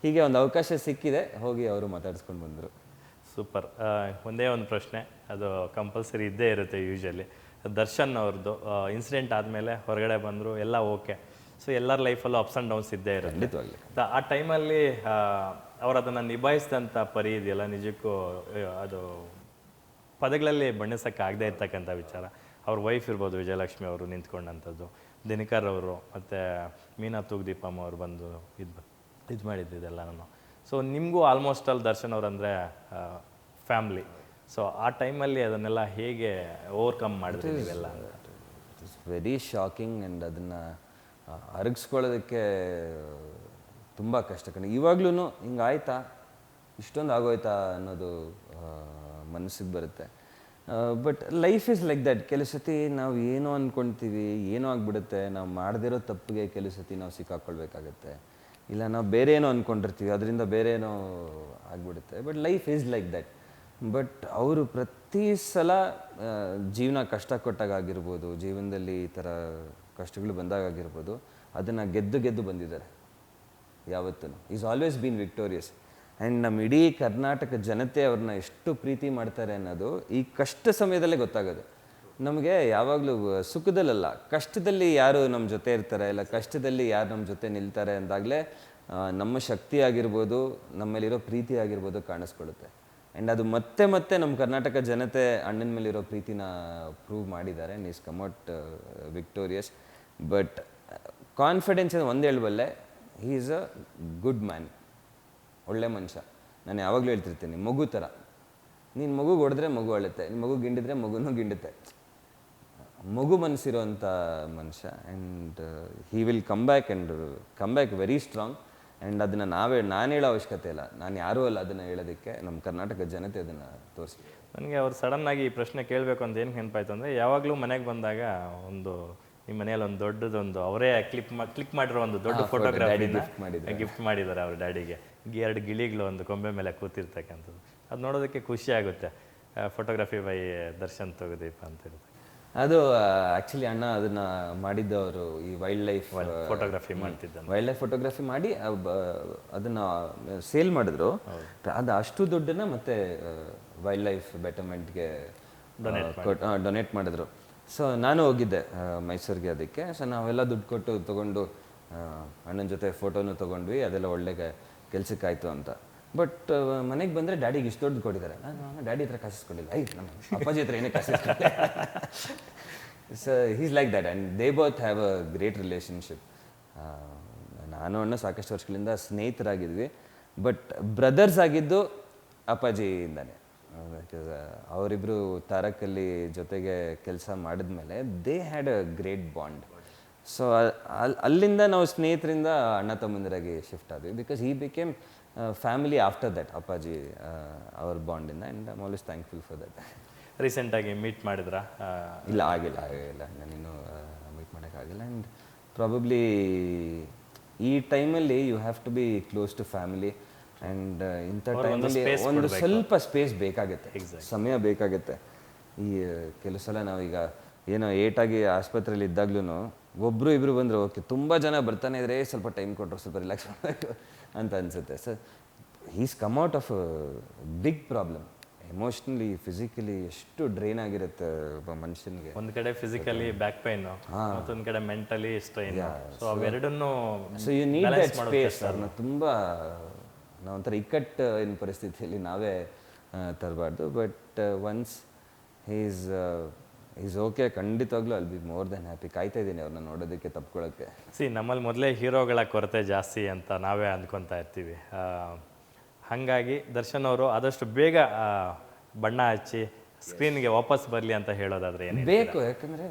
[SPEAKER 2] ಹೀಗೆ ಒಂದು ಅವಕಾಶ ಸಿಕ್ಕಿದೆ, ಹೋಗಿ ಅವರು ಮಾತಾಡಿಸ್ಕೊಂಡು ಬಂದರು.
[SPEAKER 1] ಸೂಪರ್. ಒಂದೇ ಒಂದು ಪ್ರಶ್ನೆ, ಅದು ಕಂಪಲ್ಸರಿ ಇದ್ದೇ ಇರುತ್ತೆ ಯೂಶಲಿ. ದರ್ಶನ್ ಅವ್ರದ್ದು ಇನ್ಸಿಡೆಂಟ್ ಆದಮೇಲೆ ಹೊರಗಡೆ ಬಂದರು, ಎಲ್ಲ ಓಕೆ. ಸೊ ಎಲ್ಲರ ಲೈಫಲ್ಲೂ ಅಪ್ಸ್ ಆ್ಯಂಡ್ ಡೌನ್ಸ್ ಇದ್ದೇ ಇರುತ್ತೆ. ಆ ಟೈಮಲ್ಲಿ ಅವ್ರು ಅದನ್ನು ನಿಭಾಯಿಸಿದಂಥ ಪರಿ ಇದೆಯಲ್ಲ, ನಿಜಕ್ಕೂ ಅದು ಪದಗಳಲ್ಲಿ ಬಣ್ಣಿಸೋಕ್ಕಾಗದೇ ಇರ್ತಕ್ಕಂಥ ವಿಚಾರ. ಅವ್ರ ವೈಫ್ ಇರ್ಬೋದು ವಿಜಯಲಕ್ಷ್ಮಿ ಅವರು ನಿಂತ್ಕೊಂಡಂಥದ್ದು, ದಿನಕರ್ ಅವರು ಮತ್ತು ಮೀನಾ ತೂಗ್ದೀಪಮ್ಮ ಅವ್ರು ಬಂದು ಇದು ಮಾಡಿದ್ದಿದೆಲ್ಲ ನಾನು. ಸೊ ನಿಮಗೂ ಆಲ್ಮೋಸ್ಟ್ ಅಲ್ಲಿ ದರ್ಶನ್ ಅವರಂದರೆ ಫ್ಯಾಮ್ಲಿ. ಸೊ ಆ ಟೈಮಲ್ಲಿ ಅದನ್ನೆಲ್ಲ ಹೇಗೆ ಓವರ್ಕಮ್ ಮಾಡಿದ್ರಿ ನೀವೆಲ್ಲ?
[SPEAKER 2] It is very shocking. And ಅದನ್ನು ಅರಗಿಸ್ಕೊಳ್ಳೋದಕ್ಕೆ ತುಂಬ ಕಷ್ಟ. ಇವಾಗ್ಲೂ ಹಿಂಗಾಯ್ತಾ, ಇಷ್ಟೊಂದು ಆಗೋಯ್ತಾ ಅನ್ನೋದು ಮನಸ್ಸಿಗೆ ಬರುತ್ತೆ. But life is like that. ಕೆಲವು ಸತಿ ನಾವು ಏನೋ ಅಂದ್ಕೊಳ್ತೀವಿ, ಏನೋ ಆಗಿಬಿಡುತ್ತೆ. ನಾವು ಮಾಡದಿರೋ ತಪ್ಪಿಗೆ ಕೆಲವು ಸತಿ ನಾವು ಸಿಕ್ಕಾಕೊಳ್ಬೇಕಾಗತ್ತೆ. ಇಲ್ಲ ನಾವು ಬೇರೆ ಏನೋ ಅಂದ್ಕೊಂಡಿರ್ತೀವಿ, ಅದರಿಂದ ಬೇರೆ ಏನೋ ಆಗಿಬಿಡುತ್ತೆ. But life is like that. But ಅವರು ಪ್ರತಿ ಸಲ ಜೀವನ ಕಷ್ಟ ಕೊಟ್ಟಾಗಿರ್ಬೋದು, ಜೀವನದಲ್ಲಿ ಈ ಥರ ಕಷ್ಟಗಳು ಬಂದಾಗಿರ್ಬೋದು, ಅದನ್ನು ಗೆದ್ದು ಬಂದಿದ್ದಾರೆ ಯಾವತ್ತೂ. Is always been victorious. And ನಮ್ಮ ಇಡೀ ಕರ್ನಾಟಕ ಜನತೆ ಅವ್ರನ್ನ ಎಷ್ಟು ಪ್ರೀತಿ ಮಾಡ್ತಾರೆ ಅನ್ನೋದು ಈ ಕಷ್ಟ ಸಮಯದಲ್ಲೇ ಗೊತ್ತಾಗೋದು ನಮಗೆ. ಯಾವಾಗಲೂ ಸುಖದಲ್ಲ, ಕಷ್ಟದಲ್ಲಿ ಯಾರು ನಮ್ಮ ಜೊತೆ ಇರ್ತಾರೆ, ಇಲ್ಲ ಕಷ್ಟದಲ್ಲಿ ಯಾರು ನಮ್ಮ ಜೊತೆ ನಿಲ್ತಾರೆ ಅಂದಾಗಲೇ ನಮ್ಮ ಶಕ್ತಿ ಆಗಿರ್ಬೋದು, ನಮ್ಮಲ್ಲಿರೋ ಪ್ರೀತಿ ಆಗಿರ್ಬೋದು ಕಾಣಿಸ್ಕೊಳ್ಳುತ್ತೆ. ಆ್ಯಂಡ್ ಅದು ಮತ್ತೆ ನಮ್ಮ ಕರ್ನಾಟಕ ಜನತೆ ಅಣ್ಣನ ಮೇಲಿರೋ ಪ್ರೀತಿನ ಪ್ರೂವ್ ಮಾಡಿದ್ದಾರೆ. And is come out victorious. But confidence ಒಂದು ಹೇಳಬಲ್ಲೆ, he is a good man, ಒಳ್ಳೆ ಮನುಷ್ಯ. ನಾನು ಯಾವಾಗಲೂ ಹೇಳ್ತಿರ್ತೀನಿ, ಮಗು ಥರ. ನೀನು ಮಗುಗೆ ಹೊಡೆದ್ರೆ ಮಗು ಅಳುತ್ತೆ, ನೀನು ಮಗು ಗಿಂಡಿದ್ರೆ ಮಗುನೂ ಗಿಂಡುತ್ತೆ. ಮಗು ಮನಸ್ಸಿರೋಂಥ ಮನುಷ್ಯ. And he will come back very strong. And ಅದನ್ನು ನಾನು ಹೇಳೋ ಅವಶ್ಯಕತೆ ಇಲ್ಲ, ನಾನು ಯಾರೂ ಅಲ್ಲ ಅದನ್ನು ಹೇಳೋದಕ್ಕೆ. ನಮ್ಮ ಕರ್ನಾಟಕ ಜನತೆ ಅದನ್ನು ತೋರಿಸಿ.
[SPEAKER 1] ನನಗೆ ಅವ್ರು ಸಡನ್ನಾಗಿ ಈ ಪ್ರಶ್ನೆ ಕೇಳಬೇಕು ಅಂತ ಏನು ನೆನಪಾಯ್ತು ಅಂದರೆ, ಯಾವಾಗಲೂ ಮನೆಗೆ ಬಂದಾಗ ಒಂದು ನಿಮ್ಮ ಮನೆಯಲ್ಲಿ ಒಂದು ದೊಡ್ಡದೊಂದು ಅವರೇ ಕ್ಲಿಕ್ ಮಾಡಿರೋ ಒಂದು ದೊಡ್ಡ ಫೋಟೋಗ್ರಾಫಿನ ಗಿಫ್ಟ್ ಮಾಡಿದ್ದಾರೆ ಅವ್ರ ಡ್ಯಾಡಿಗೆ. ಎರಡು ಗಿಳಿಗಳು ಒಂದು ಕೊಂಬೆ ಮೇಲೆ ಕೂತಿರ್ತಕ್ಕಂಥದ್ದು ಅದು ನೋಡೋದಕ್ಕೆ ಖುಷಿ ಆಗುತ್ತೆ. ಫೋಟೋಗ್ರಫಿ ಬೈ ದರ್ಶನ್ ತೋಗದೀಪ ಅಂತ ಇರುತ್ತೆ.
[SPEAKER 2] ಅದು ಆ್ಯಕ್ಚುಲಿ ಅಣ್ಣ ಅದನ್ನ ಮಾಡಿದ್ದವರು ಈ ವೈಲ್ಡ್ ಲೈಫ್
[SPEAKER 1] ಫೋಟೋಗ್ರಫಿ ಮಾಡ್ತಿದ್ದ
[SPEAKER 2] ವೈಲ್ಡ್ ಲೈಫ್ ಫೋಟೋಗ್ರಫಿ ಮಾಡಿ ಅದನ್ನ ಸೇಲ್ ಮಾಡಿದ್ರು. ಅದು ಅಷ್ಟು ದುಡ್ಡನ್ನ ಮತ್ತೆ ವೈಲ್ಡ್ ಲೈಫ್ ಬೆಟರ್ಮೆಂಟ್ಗೆ ಡೊನೇಟ್ ಮಾಡಿದ್ರು. ಸೊ ನಾನು ಹೋಗಿದ್ದೆ ಮೈಸೂರಿಗೆ ಅದಕ್ಕೆ. ಸೊ ನಾವೆಲ್ಲ ದುಡ್ಡು ಕೊಟ್ಟು ತೊಗೊಂಡು ಅಣ್ಣನ ಜೊತೆ ಫೋಟೋನು ತೊಗೊಂಡ್ವಿ. ಅದೆಲ್ಲ ಒಳ್ಳೆ ಕೆಲ್ಸಕ್ಕಾಯ್ತು ಅಂತ. ಬಟ್ ಮನೆಗೆ ಬಂದರೆ ಡ್ಯಾಡಿಗೆ ಇಷ್ಟು ದುಡ್ಡು ಕೊಟ್ಟಿದ್ದಾರೆ. ನಾನು ಡ್ಯಾಡಿ ಹತ್ರ ಕಾಸಿಸ್ಕೊಂಡಿಲ್ಲ. ನಮ್ಮ ಅಪ್ಪಾಜಿ ಹತ್ರ ಏನೇ ಕಾಸಿಸ್ಕೊಂಡಿಲ್ಲ. So he's like that and they both have a great relationship. ನಾನು ಅಣ್ಣ ಸಾಕಷ್ಟು ವರ್ಷಗಳಿಂದ ಸ್ನೇಹಿತರಾಗಿದ್ವಿ. ಬಟ್ ಬ್ರದರ್ಸ್ ಆಗಿದ್ದು ಅಪ್ಪಾಜಿಯಿಂದಾನೆ. ಅವರಿಬ್ಬರು ತಾರಕಲ್ಲಿ ಜೊತೆಗೆ ಕೆಲಸ ಮಾಡಿದ್ಮೇಲೆ they had a great bond. So ಅಲ್ಲಿಂದ ನಾವು ಸ್ನೇಹಿತರಿಂದ ಅಣ್ಣ ತಮ್ಮಂದಿರಾಗಿ ಶಿಫ್ಟ್ ಆದ್ವಿ. Because he became family after that ಅಪ್ಪಾಜಿ ಅವ್ರ ಬಾಂಡಿಂದ. And I am always thankful for that.
[SPEAKER 1] ರೀಸೆಂಟಾಗಿ ಮೀಟ್ ಮಾಡಿದ್ರಾ?
[SPEAKER 2] ಇಲ್ಲ, ಆಗಿಲ್ಲ. ನಾನಿನ್ನೂ ಮೀಟ್ ಮಾಡೋಕ್ಕಾಗಿಲ್ಲ. ಆ್ಯಂಡ್ ಪ್ರಾಬಬ್ಲಿ ಈ ಟೈಮಲ್ಲಿ you have to be close to family. And ಇಂಥ ಟೈಮಲ್ಲಿ ಒಂದು ಸ್ವಲ್ಪ ಸ್ಪೇಸ್ ಬೇಕಾಗುತ್ತೆ, ಸಮಯ ಬೇಕಾಗುತ್ತೆ. ಈ ಕೆಲವು ಸಲ ನಾವೀಗ ಏನೋ ಏಟಾಗಿ ಆಸ್ಪತ್ರೆಯಲ್ಲಿ ಇದ್ದಾಗ್ಲೂ ಒಬ್ಬರು ಇಬ್ಬರು ಬಂದರೆ ಓಕೆ, ತುಂಬ ಜನ ಬರ್ತಾನೆ ಇದ್ರೆ ಸ್ವಲ್ಪ ಟೈಮ್ ಕೊಟ್ಟರು ಸ್ವಲ್ಪ ರಿಲ್ಯಾಕ್ಸ್ ಮಾಡಬೇಕು ಅಂತ ಅನಿಸುತ್ತೆ. So he's come out of big problem. Emotionally, physically ಎಷ್ಟು ಡ್ರೈನ್ ಆಗಿರುತ್ತೆ ಒಬ್ಬ ಮನುಷ್ಯನಿಗೆ.
[SPEAKER 1] ಒಂದು ಕಡೆ ಫಿಸಿಕಲಿ ಬ್ಯಾಕ್ ಪೈನ್, ಮತ್ತೊಂದು ಕಡೆ ಮೆಂಟಲಿ ಸ್ಟ್ರೈನ್. ಸೊ ಅವೆರಡನ್ನೂ
[SPEAKER 2] so you need that space. ಅದನ್ನ ತುಂಬ ನಾವೊಂಥರ ಇಕ್ಕಟ್ಟಿನ ಪರಿಸ್ಥಿತಿಯಲ್ಲಿ ನಾವೇ ತರಬಾರ್ದು. ಬಟ್ ಒನ್ಸ್ ಈಸ್ ಓಕೆ, ಖಂಡಿತವಾಗ್ಲೂ ಅಲ್ಲಿ ಬಿ ಮೋರ್ ದೆನ್ ಹ್ಯಾಪಿ. ಕಾಯ್ತಾ ಇದ್ದೀನಿ ಅವ್ರನ್ನ ನೋಡೋದಕ್ಕೆ, ತಪ್ಕೊಳ್ಳೋಕ್ಕೆ.
[SPEAKER 1] ನಮ್ಮಲ್ಲಿ ಮೊದಲೇ ಹೀರೋಗಳ ಕೊರತೆ ಜಾಸ್ತಿ ಅಂತ ನಾವೇ ಅಂದ್ಕೊತಾ ಇರ್ತೀವಿ. ಹಾಗಾಗಿ ದರ್ಶನ್ ಅವರು ಆದಷ್ಟು ಬೇಗ ಬಣ್ಣ ಹಚ್ಚಿ ಸ್ಕ್ರೀನ್ಗೆ ವಾಪಸ್ ಬರಲಿ ಅಂತ ಹೇಳೋದಾದ್ರೆ ಏನು
[SPEAKER 2] ಬೇಕು? ಯಾಕಂದರೆ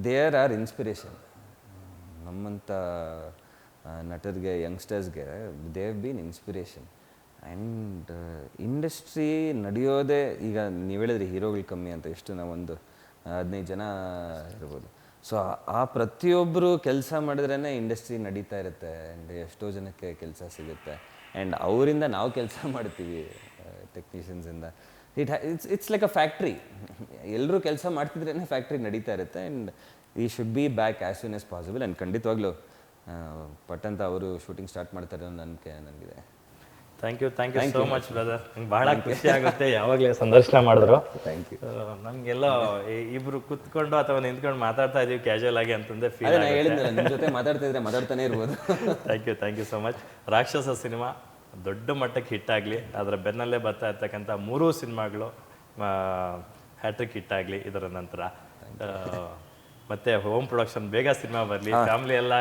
[SPEAKER 2] ದೇರ್ ಆರ್ ಇನ್ಸ್ಪಿರೇಷನ್. ನಮ್ಮಂಥ ನಟರಿಗೆ, ಯಂಗ್ಸ್ಟರ್ಸ್ಗೆ they have been inspiration. And industry ನಡೆಯೋದೇ ಈಗ ನೀವು ಹೇಳಿದ್ರಿ ಹೀರೋಗಳು ಕಮ್ಮಿ ಅಂತ. ಎಷ್ಟು ನಾವೊಂದು 15 ಜನ ಇರ್ಬೋದು. ಸೊ ಆ ಪ್ರತಿಯೊಬ್ಬರು ಕೆಲಸ ಮಾಡಿದ್ರೇ ಇಂಡಸ್ಟ್ರಿ ನಡೀತಾ ಇರುತ್ತೆ. ಆ್ಯಂಡ್ ಎಷ್ಟೋ ಜನಕ್ಕೆ ಕೆಲಸ ಸಿಗುತ್ತೆ. ಆ್ಯಂಡ್ ಅವರಿಂದ ನಾವು ಕೆಲಸ ಮಾಡ್ತೀವಿ, ಟೆಕ್ನಿಷಿಯನ್ಸಿಂದ. It's like a factory. ಎಲ್ಲರೂ ಕೆಲಸ ಮಾಡ್ತಿದ್ರೇ ಫ್ಯಾಕ್ಟ್ರಿ ನಡೀತಾ ಇರುತ್ತೆ. And he should be back as soon as possible. And ಖಂಡಿತವಾಗ್ಲೂ ಪಟ್ಟಂತ ಅವರು ಶೂಟಿಂಗ್ ಸ್ಟಾರ್ಟ್ ಮಾಡ್ತಾರೆ ಅನ್ನೋ ನಂಬಿಕೆ ನನಗಿದೆ.
[SPEAKER 1] Thank you so much brother. ನಂಗೆ ಭಾಳ ಖುಷಿ ಆಗುತ್ತೆ ಯಾವಾಗಲೇ ಸಂದರ್ಶನ ಮಾಡಿದ್ರು.
[SPEAKER 2] Thank you.
[SPEAKER 1] ನಮಗೆಲ್ಲ ಇಬ್ರು ಕುತ್ಕೊಂಡು ಅಥವಾ ನಿಂತ್ಕೊಂಡು ಮಾತಾಡ್ತಾ ಇದೀವಿ ಕ್ಯಾಶುವಲ್ ಆಗಿ ಅಂತಂದೇ ಫೀಲ್.
[SPEAKER 2] ಹೇಳಿದ್ನಲ್ಲ, ನಿಮ್ಮ ಜೊತೆ ಮಾತಾಡ್ತಾ ಇದ್ರೆ ಮಾತಾಡ್ತಾನೆ ಇರ್ಬೋದು.
[SPEAKER 1] Thank you so much. Rakshasa cinema ದೊಡ್ಡ ಮಟ್ಟಕ್ಕೆ ಹಿಟ್ ಆಗಲಿ. ಅದರ ಬೆನ್ನಲ್ಲೇ ಬರ್ತಾ ಇರ್ತಕ್ಕಂಥ 3 ಸಿನಿಮಾಗಳು ಹ್ಯಾಟ್ರಿಕ್ ಹಿಟ್ ಆಗಲಿ. ಇದರ ನಂತರ ಮತ್ತೆ ಹೋಮ್ ಪ್ರೊಡಕ್ಷನ್ ಬೇಗ ಸಿನಿಮಾ ಬರಲಿ. ಫ್ಯಾಮಿಲಿ ಎಲ್ಲ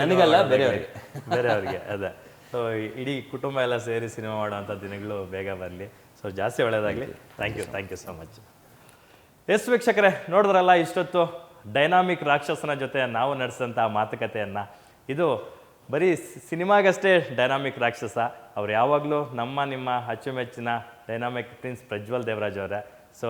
[SPEAKER 2] ನನಗಲ್ಲ,
[SPEAKER 1] ಬೇರೆಯವ್ರಿಗೆ ಅದೇ. ಸೊ ಇಡೀ ಕುಟುಂಬ ಎಲ್ಲ ಸೇರಿ ಸಿನಿಮಾ ಮಾಡೋಂಥ ದಿನಗಳು ಬೇಗ ಬರಲಿ. ಸೊ ಜಾಸ್ತಿ ಒಳ್ಳೆಯದಾಗಲಿ. Thank you so much. Yes ವೀಕ್ಷಕರೇ, ನೋಡಿದ್ರಲ್ಲ ಇಷ್ಟೊತ್ತು ಡೈನಾಮಿಕ್ ರಾಕ್ಷಸನ ಜೊತೆ ನಾವು ನಡೆಸಿದಂಥ ಮಾತುಕತೆಯನ್ನು. ಇದು ಬರೀ ಸಿನಿಮಾಗಷ್ಟೇ ಡೈನಾಮಿಕ್ ರಾಕ್ಷಸ. ಅವ್ರು ಯಾವಾಗಲೂ ನಿಮ್ಮ ಅಚ್ಚುಮೆಚ್ಚಿನ ಡೈನಾಮಿಕ್ ಪ್ರಿನ್ಸ್ ಪ್ರಜ್ವಲ್ ದೇವರಾಜ್ ಅವರೇ. ಸೊ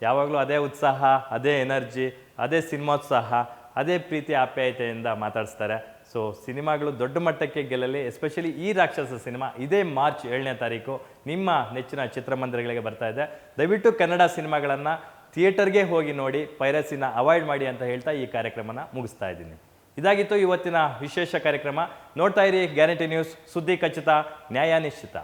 [SPEAKER 1] ಯಾವಾಗಲೂ ಅದೇ ಉತ್ಸಾಹ, ಅದೇ ಎನರ್ಜಿ, ಅದೇ ಸಿನಿಮೋತ್ಸಾಹ, ಅದೇ ಪ್ರೀತಿ ಆಪ್ಯಾಯತೆಯಿಂದ ಮಾತಾಡಿಸ್ತಾರೆ. ಸೊ ಸಿನಿಮಾಗಳು ದೊಡ್ಡ ಮಟ್ಟಕ್ಕೆ ಗೆಲ್ಲಲಿ. ಎಸ್ಪೆಷಲಿ ಈ ರಾಕ್ಷಸ ಸಿನಿಮಾ ಇದೇ ಮಾರ್ಚ್ 7ನೇ ತಾರೀಕು ನಿಮ್ಮ ನೆಚ್ಚಿನ ಚಿತ್ರಮಂದಿರಗಳಿಗೆ ಬರ್ತಾ ಇದೆ. ದಯವಿಟ್ಟು ಕನ್ನಡ ಸಿನಿಮಾಗಳನ್ನು ಥಿಯೇಟರ್ಗೆ ಹೋಗಿ ನೋಡಿ, ಪೈರಸಿನ ಅವಾಯ್ಡ್ ಮಾಡಿ ಅಂತ ಹೇಳ್ತಾ ಈ ಕಾರ್ಯಕ್ರಮನ ಮುಗಿಸ್ತಾ ಇದ್ದೀನಿ. ಇದಾಗಿತ್ತು ಇವತ್ತಿನ ವಿಶೇಷ ಕಾರ್ಯಕ್ರಮ. ನೋಡ್ತಾ ಇರಿ ಗ್ಯಾರಂಟಿ ನ್ಯೂಸ್. ಸುದ್ದಿ ಖಚಿತ, ನ್ಯಾಯ ನಿಶ್ಚಿತ.